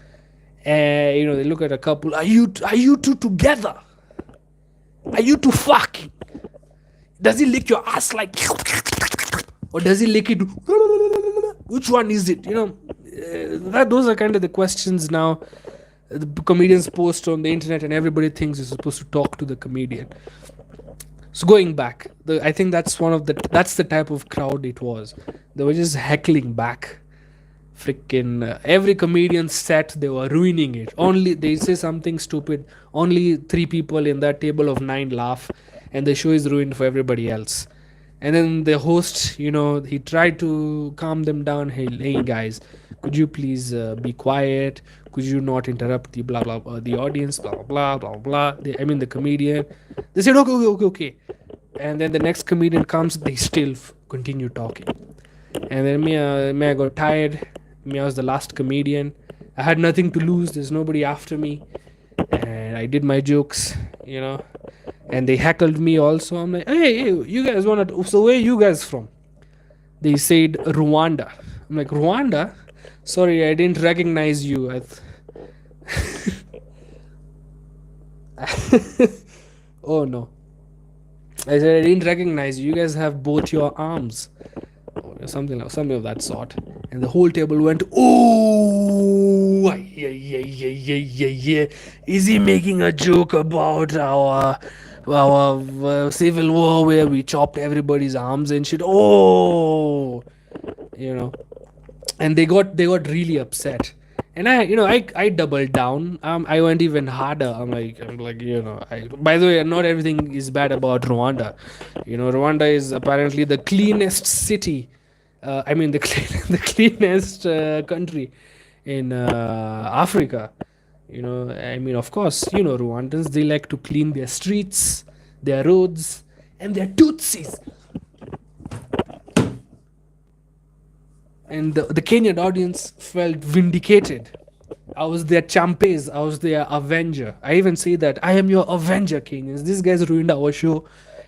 They look at a couple. Are you two together? Are you two fucking? Does he lick your ass like, or does he lick it? Which one is it? Those are kind of the questions now. The comedians post on the internet, and everybody thinks you're supposed to talk to the comedian. So going back, I think that's the type of crowd it was. They were just heckling back. Freaking every comedian set, they were ruining it. Only they say something stupid, only 3 people in that table of 9 laugh, and the show is ruined for everybody else. And then the host, he tried to calm them down. Hey guys, could you please be quiet? Could you not interrupt the blah blah, the audience, blah blah blah blah blah. I mean the comedian. They said okay, okay, okay. And then the next comedian comes, they still continue talking. And then me, I got tired. Me, I was the last comedian. I had nothing to lose. There's nobody after me, and I did my jokes, and they heckled me also. I'm like, hey, you guys wanna? So where you guys from? They said Rwanda. I'm like, Rwanda? Sorry, I didn't recognize you. Oh no. I said I didn't recognize you. You guys have both your arms, or something of that sort. And the whole table went, oh, yeah, yeah, yeah, yeah, yeah, yeah. Is he making a joke about our civil war where we chopped everybody's arms and shit? Oh, you know. And they got really upset. And I doubled down. I went even harder. I'm like, by the way, not everything is bad about Rwanda. Rwanda is apparently the cleanest city. I mean, the the cleanest country in Africa. I mean, of course, Rwandans, they like to clean their streets, their roads, and their tutsis. And the Kenyan audience felt vindicated. I was their champes. I was their avenger. I even say that I am your avenger, Kenyans. These guys ruined our show.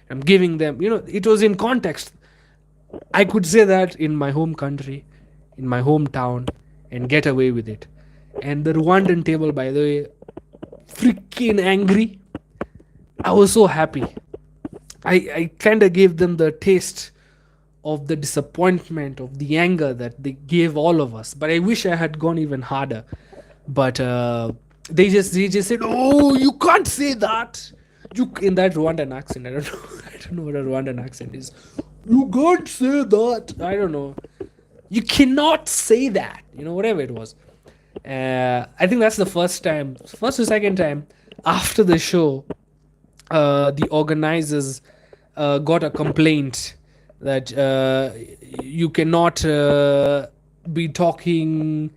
I'm giving them. It was in context. I could say that in my home country, in my hometown, and get away with it. And the Rwandan table, by the way, freaking angry. I was so happy. I kind of gave them the taste of the disappointment, of the anger that they gave all of us. But I wish I had gone even harder. But they just said, "Oh, you can't say that." In that Rwandan accent. I don't know. I don't know what a Rwandan accent is. You can't say that. I don't know. You cannot say that. Whatever it was. I think that's the first or second time after the show, the organizers got a complaint that you cannot be talking,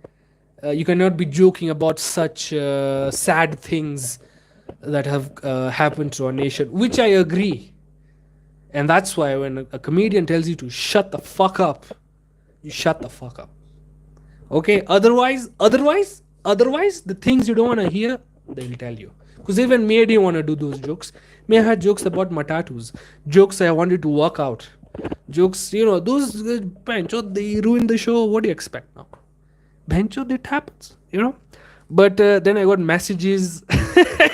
you cannot be joking about such sad things that have happened to our nation, which I agree. And that's why when a comedian tells you to shut the fuck up, you shut the fuck up. Okay? Otherwise, the things you don't want to hear, they'll tell you. Because even me, I didn't want to do those jokes. Me, I had jokes about matatus, jokes I wanted to work out, jokes, those bencho, they ruined the show. What do you expect now? Bencho, it happens, But then I got messages.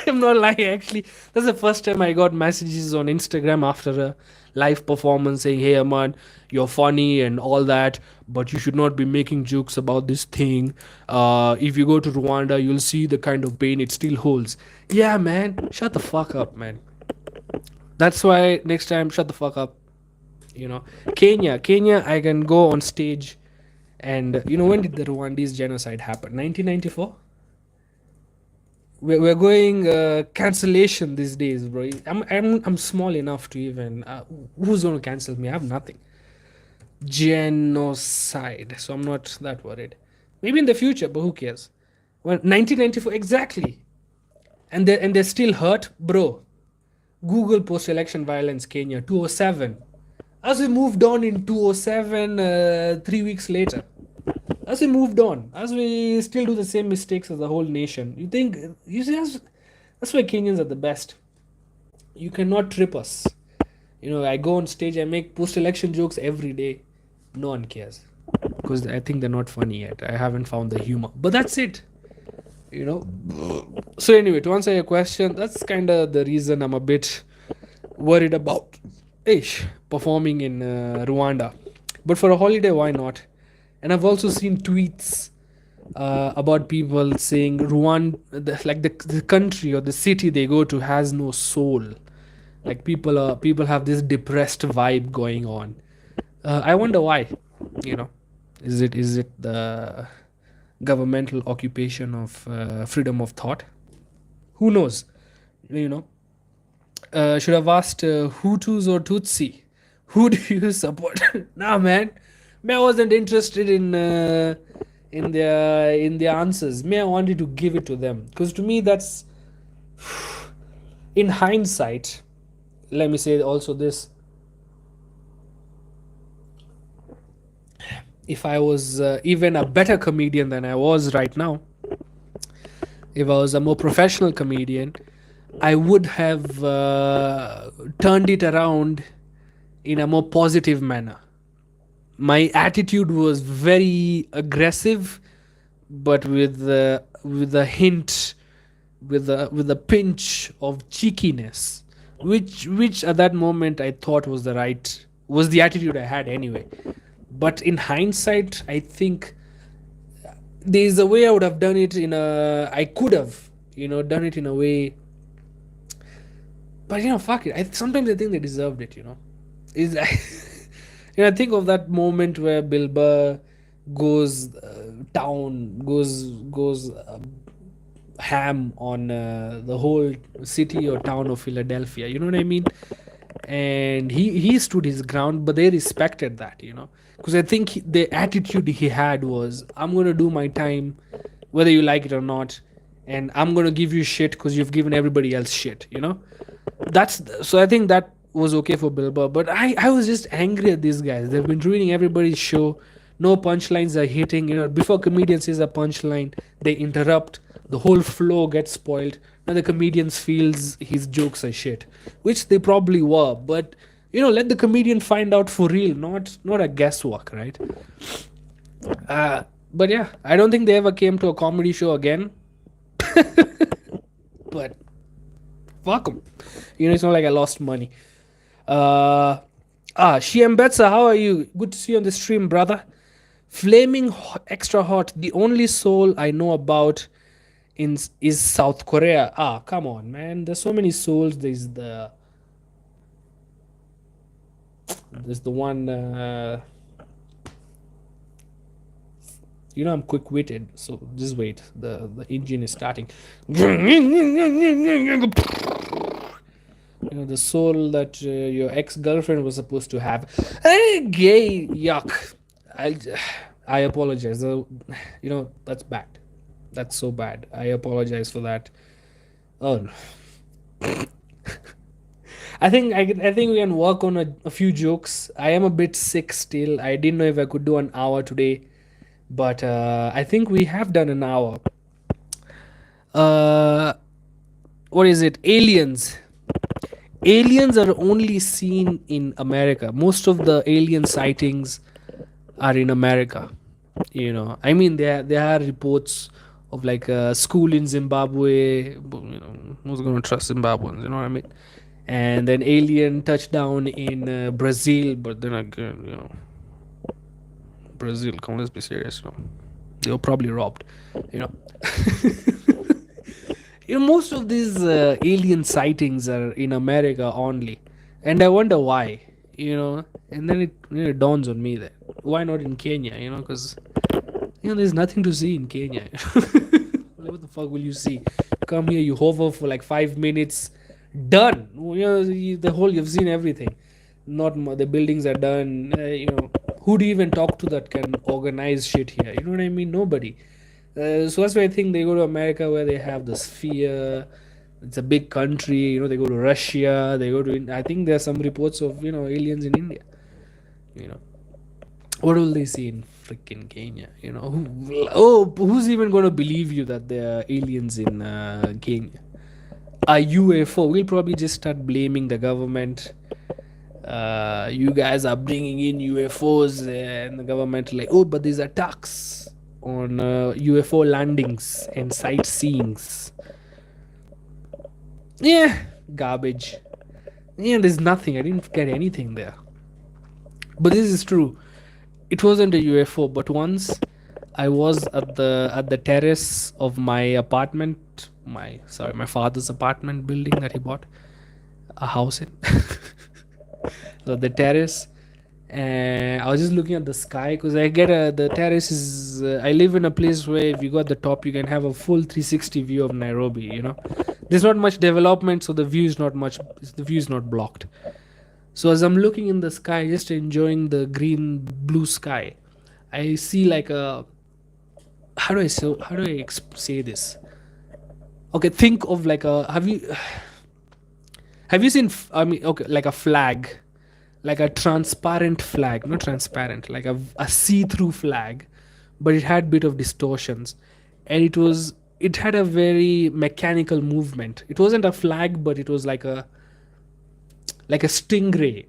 I'm not lying, actually. That's the first time I got messages on Instagram after a live performance saying, "Hey, Aman, you're funny and all that, but you should not be making jokes about this thing. If you go to Rwanda, you'll see the kind of pain it still holds." Yeah, man. Shut the fuck up, man. That's why next time, shut the fuck up. Kenya, I can go on stage. And when did the Rwandese genocide happen? 1994. We're going cancellation these days, bro. I'm small enough to even who's going to cancel me? I have nothing. Genocide, so I'm not that worried. Maybe in the future, but who cares? Well, 1994 exactly, and they're still hurt, bro. Google post-election violence Kenya 2007. As we moved on in 2007, 3 weeks later. As we moved on, as we still do the same mistakes as the whole nation. You see, that's why Kenyans are the best. You cannot trip us. I go on stage, I make post-election jokes every day. No one cares. because I think they're not funny yet. I haven't found the humor, but that's it. You know. So anyway, to answer your question, that's kind of the reason I'm a bit worried about ish performing in Rwanda. But for a holiday, why not? And I've also seen tweets about people saying Rwanda, like the country or the city they go to has no soul. Like people have this depressed vibe going on. I wonder why. You know, is it the governmental occupation of freedom of thought? Who knows? You know, should have asked Hutus or Tutsi. Who do you support? Nah, man. Me, I wasn't interested in their answers. Me, I wanted to give it to them because to me that's in hindsight. Let me say also this: if I was even a better comedian than I was right now, if I was a more professional comedian, I would have turned it around in a more positive manner. My attitude was very aggressive, but with a hint, with a pinch of cheekiness, which at that moment I thought was the attitude I had anyway. But in hindsight, I think there's a way I would have done it I could have, done it in a way. But fuck it. Sometimes I think they deserved it. Is think of that moment where Bill Burr goes ham on the whole city or town of Philadelphia. You know what I mean? And he stood his ground, but they respected that. Because I think the attitude he had was, I'm gonna do my time, whether you like it or not, and I'm gonna give you shit because you've given everybody else shit. That's so I think that was okay for Bill Burr, but I was just angry at these guys. They've been ruining everybody's show. No punchlines are hitting. Before comedian says a punchline, they interrupt. The whole flow gets spoiled. Now the comedian feels his jokes are shit, which they probably were. But let the comedian find out for real, not a guesswork, right? But yeah, I don't think they ever came to a comedy show again. But fuck them. It's not like I lost money. Shiam Betsa, how are you? Good to see you on the stream, brother. Flaming extra hot. The only soul I know about is South Korea. Come on, man. There's so many souls. There's the one. I'm quick-witted, so just wait. The engine is starting. The soul that your ex-girlfriend was supposed to have. Hey, gay yuck. I apologize. That's bad. That's so bad. I apologize for that. Oh no. I think we can work on a few jokes. I am a bit sick still. I didn't know if I could do an hour today, but I think we have done an hour. What is it? Aliens. Aliens are only seen in America. Most of the alien sightings are in America. I mean, there are reports of like a school in Zimbabwe. Who's going to trust Zimbabweans? You know what I mean? And then alien touchdown in Brazil. But then again, Brazil, come, let's be serious. They were probably robbed. Most of these alien sightings are in America only, and I wonder why. And then it dawns on me that why not in Kenya? Because there's nothing to see in Kenya. What the fuck will you see? Come here, you hover for like 5 minutes, done. You've seen everything. Not the buildings are done. Who do you even talk to that can organize shit here? You know what I mean? Nobody. So that's why I think they go to America, where they have the sphere. It's a big country. They go to Russia. They go to. I think there's some reports of aliens in India. What will they see in freaking Kenya? Who's even going to believe you that there are aliens in Kenya? A UFO. We'll probably just start blaming the government. You guys are bringing in UFOs, and the government like, oh, but these are attacks on UFO landings and sightseeings. Yeah, garbage. Yeah, there's nothing. I didn't get anything there. But this is true. It wasn't a UFO, but once I was at the terrace of my apartment, my father's apartment building that he bought a house in. So the terrace, and I was just looking at the sky because I get the terrace is I live in a place where if you go at the top you can have a full 360 view of Nairobi. There's not much development, so the view is not much. The view is not blocked. So as I'm looking in the sky, just enjoying the green blue sky, I see like a how do I say this? Okay, think of like a have you seen I mean okay like a flag, like a transparent flag, not transparent, like a see-through flag, but it had bit of distortions, and it had a very mechanical movement. It wasn't a flag, but it was like a stingray,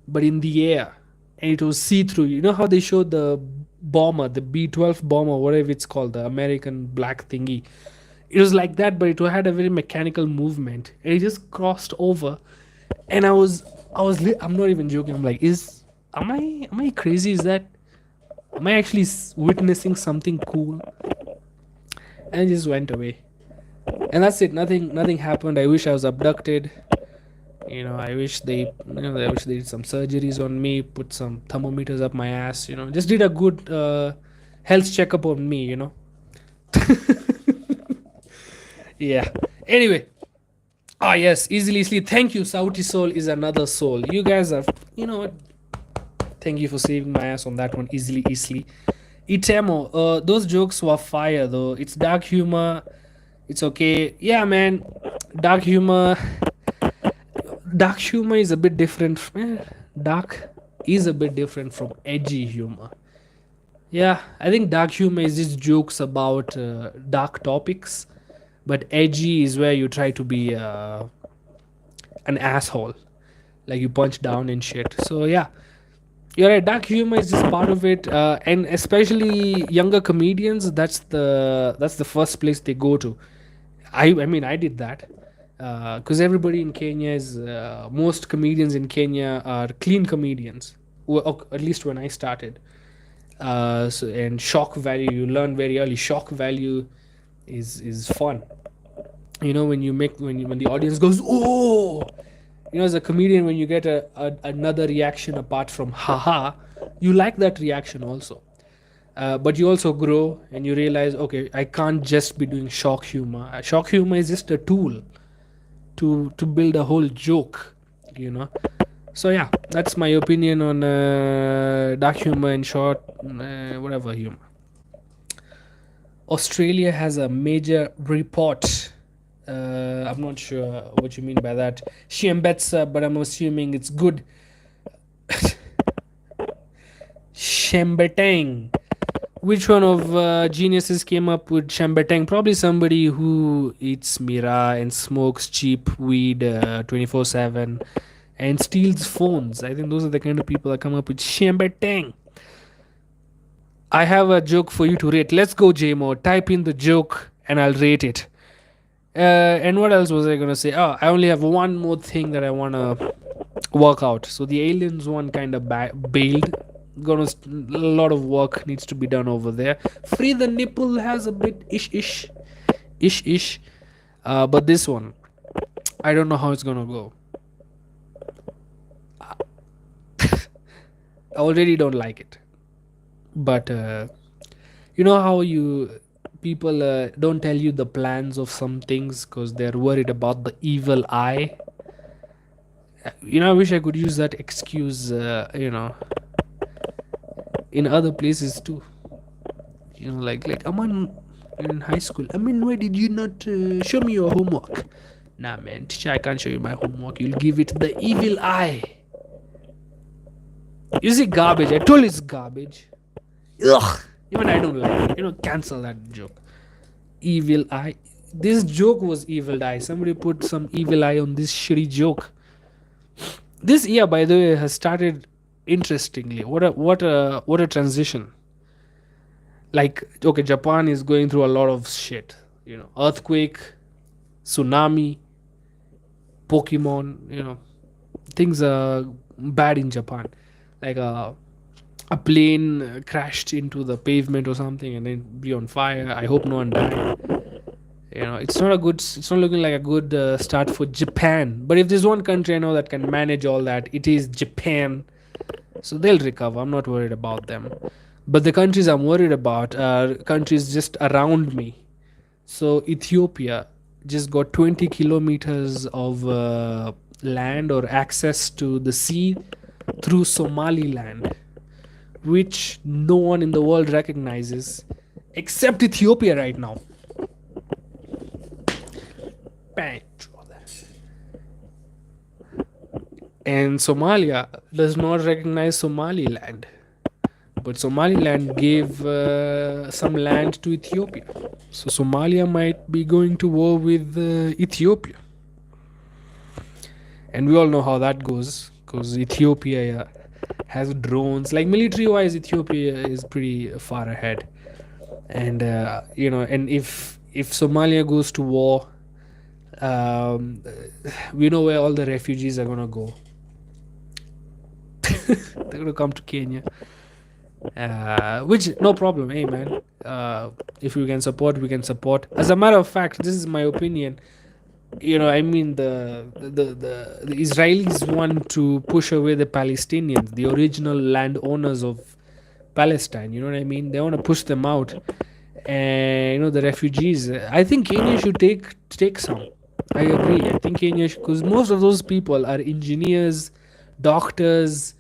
but in the air, and it was see-through. You know how they showed the bomber, the B-12 bomber, whatever it's called, the American black thingy. It was like that, but it had a very mechanical movement, and it just crossed over. And I'm not even joking. I'm like, am I crazy? Am I actually witnessing something cool? And it just went away, and that's it. Nothing happened. I wish I was abducted. I wish they did some surgeries on me, put some thermometers up my ass. Just did a good health checkup on me. Yeah. Anyway. Ah, yes, easily. Thank you. Saudi Soul is another soul. You guys are, what? Thank you for saving my ass on that one. Easily. Itemo, those jokes were fire though. It's dark humor. It's okay. Yeah, man. Dark humor. Dark humor is a bit different. Dark is a bit different from edgy humor. Yeah, I think dark humor is just jokes about dark topics, but edgy is where you try to be an asshole, like you punch down and shit. So yeah, you're right. Dark humor is just part of it, and especially younger comedians. That's the first place they go to. I mean, I did that because everybody in Kenya is most comedians in Kenya are clean comedians. Or at least when I started. And shock value, you learn very early. Shock value is fun. When the audience goes, oh, as a comedian, when you get another reaction apart from haha, you like that reaction also. But you also grow and you realize, okay, I can't just be doing shock humor. Shock humor is just a tool to build a whole joke. So yeah, that's my opinion on dark humor and short whatever humor. Australia has a major report. I'm not sure what you mean by that, Shembetsa, but I'm assuming it's good. Shembetang. Which one of geniuses came up with Shembetang? Probably somebody who eats mira and smokes cheap weed 24/7 and steals phones. I think those are the kind of people that come up with Shembetang. I have a joke for you to rate. Let's go, JMO. Type in the joke and I'll rate it. And what else was I gonna say? Oh, I only have one more thing that I wanna work out. So the aliens one kind of bailed. A lot of work needs to be done over there. Free the nipple has a bit ish. But this one, I don't know how it's gonna go. I already don't like it. But you know how people don't tell you the plans of some things because they're worried about the evil eye. I wish I could use that excuse. In other places too. Like Aman in high school. I mean, why did you not show me your homework? Nah, man, teacher, I can't show you my homework. You'll give it the evil eye. You see, garbage. I told you it's garbage. Ugh. Even I don't like it. Cancel that joke. Evil eye. This joke was evil eye. Somebody put some evil eye on this shitty joke. This year, by the way, has started interestingly. What a transition. Like, okay, Japan is going through a lot of shit. Earthquake, tsunami, Pokemon. Things are bad in Japan. Like a plane crashed into the pavement or something and then be on fire. I hope no one died. It's not looking like a good start for Japan. But if there's one country I know that can manage all that, it is Japan. So they'll recover. I'm not worried about them. But the countries I'm worried about are countries just around me. So Ethiopia just got 20 kilometers of land or access to the sea through Somaliland, which no one in the world recognizes except Ethiopia right now. And Somalia does not recognize Somaliland. But Somaliland gave some land to Ethiopia. So Somalia might be going to war with Ethiopia. And we all know how that goes because Ethiopia has drones. Like military wise, Ethiopia is pretty far ahead. And, and if Somalia goes to war, we know where all the refugees are going to go. They're going to come to Kenya. Which no problem, hey man. If we can support, we can support. As a matter of fact, this is my opinion. I mean the Israelis want to push away the Palestinians, the original landowners of Palestine. You know what I mean? They want to push them out, and the refugees. I think Kenya should take some. I agree. I think Kenya because most of those people are engineers, doctors,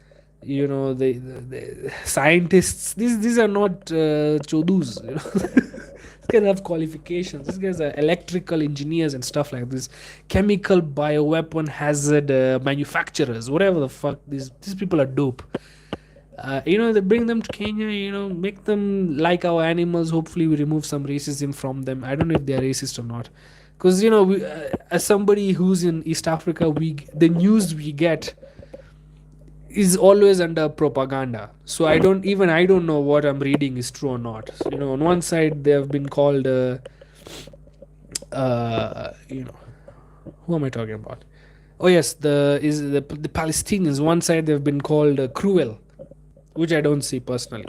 the scientists. These are not chodus. These guys have qualifications. These guys are electrical engineers and stuff like this, chemical bioweapon hazard manufacturers, whatever the fuck. These people are dope. They bring them to Kenya. Make them like our animals. Hopefully, we remove some racism from them. I don't know if they are racist or not, because as somebody who's in East Africa, the news we get is always under propaganda. So I don't know what I'm reading is true or not. So, on one side they have been called who am I talking about? Oh yes, the Palestinians. One side they've been called cruel, which I don't see personally.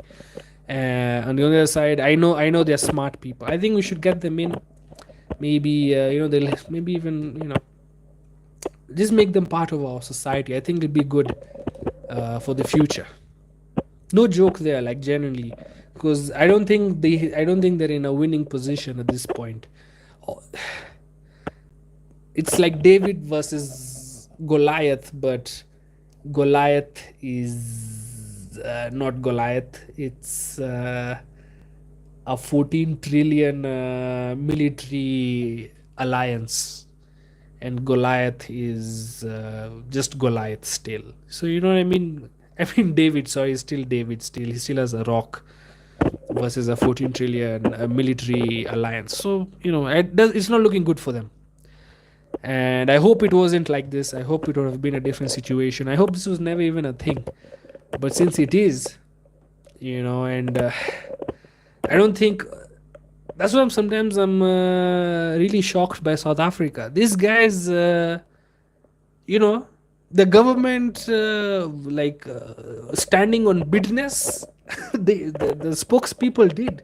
On the other side, I know they're smart people. I think we should get them in. Maybe they'll maybe even just make them part of our society. I think it'll be good for the future. No joke there, like genuinely, because I don't think they're in a winning position at this point. It's like David versus Goliath, but Goliath is not Goliath. It's a 14 trillion military alliance, and Goliath is just Goliath still. So you know what I mean? I mean David, sorry, still David. Still, he still has a rock versus a 14 trillion military alliance. So it's not looking good for them. And I hope it wasn't like this. I hope it would have been a different situation. I hope this was never even a thing. But since it is, and I don't think. That's why I'm really shocked by South Africa. These guys, the government, standing on business, the spokespeople did.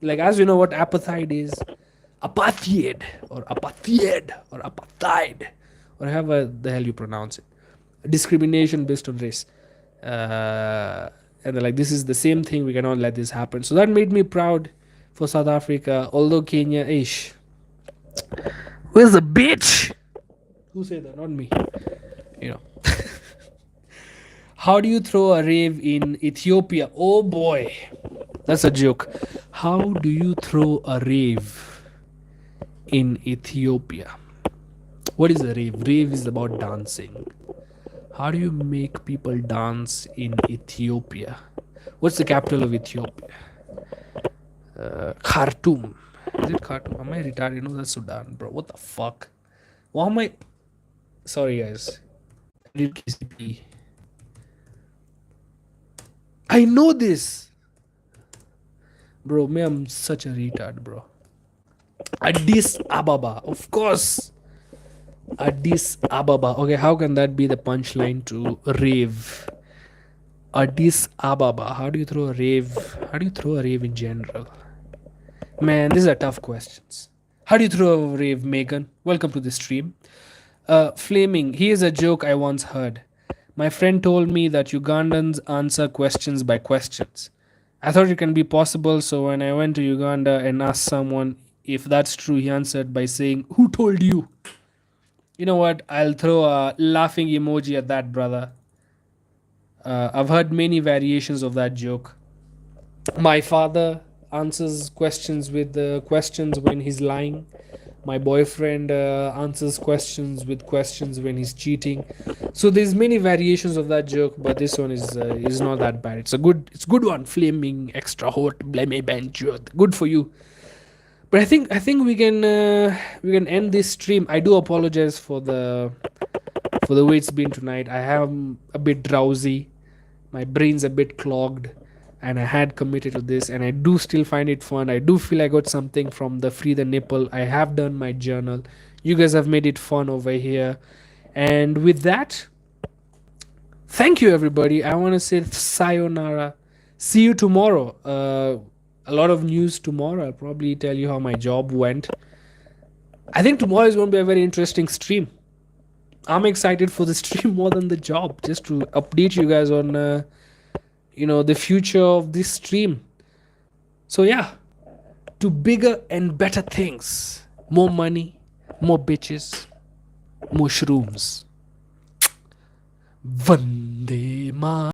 Like, as you know what apartheid is, apartheid or apartheid or however the hell you pronounce it, discrimination based on race. And they're like, this is the same thing. We cannot let this happen. So that made me proud for South Africa. Although Kenya, where's the bitch? Who said that? Not me. How do you throw a rave in Ethiopia? Oh boy, that's a joke. How do you throw a rave in Ethiopia? What is a rave? Rave is about dancing. How do you make people dance in Ethiopia? What's the capital of Ethiopia? Khartoum. Is it Khartoum? Am I retarded? No, that's Sudan, bro. What the fuck? Why am I? Sorry, guys. Read KCP. I know this. Bro, me, I'm such a retard, bro. Addis Ababa. Of course. Addis Ababa. Okay, how can that be the punchline to rave? Addis Ababa. How do you throw a rave? How do you throw a rave in general? Man, these are tough questions. How do you throw a rave, Megan? Welcome to the stream. Flaming. Here's a joke I once heard. My friend told me that Ugandans answer questions by questions. I thought it can be possible, so when I went to Uganda and asked someone if that's true, he answered by saying, "Who told you?" You know what? I'll throw a laughing emoji at that, brother. I've heard many variations of that joke. My father answers questions with questions when he's lying. My boyfriend answers questions with questions when he's cheating. So there's many variations of that joke, but this one is not that bad. It's good one. Flaming extra hot, blame bench. Good for you. But I think we can end this stream. I do apologize for the way it's been tonight. I am a bit drowsy, my brain's a bit clogged, and I had committed to this, and I do still find it fun. I do feel I got something from the Free the Nipple. I have done my journal. You guys have made it fun over here, and with that, thank you everybody. I want to say sayonara. See you tomorrow. A lot of news tomorrow. I'll probably tell you how my job went. I think tomorrow is going to be a very interesting stream. I'm excited for the stream more than the job, just to update you guys on the future of this stream. So yeah, to bigger and better things. More money, more bitches, more shrooms. Vande Ma.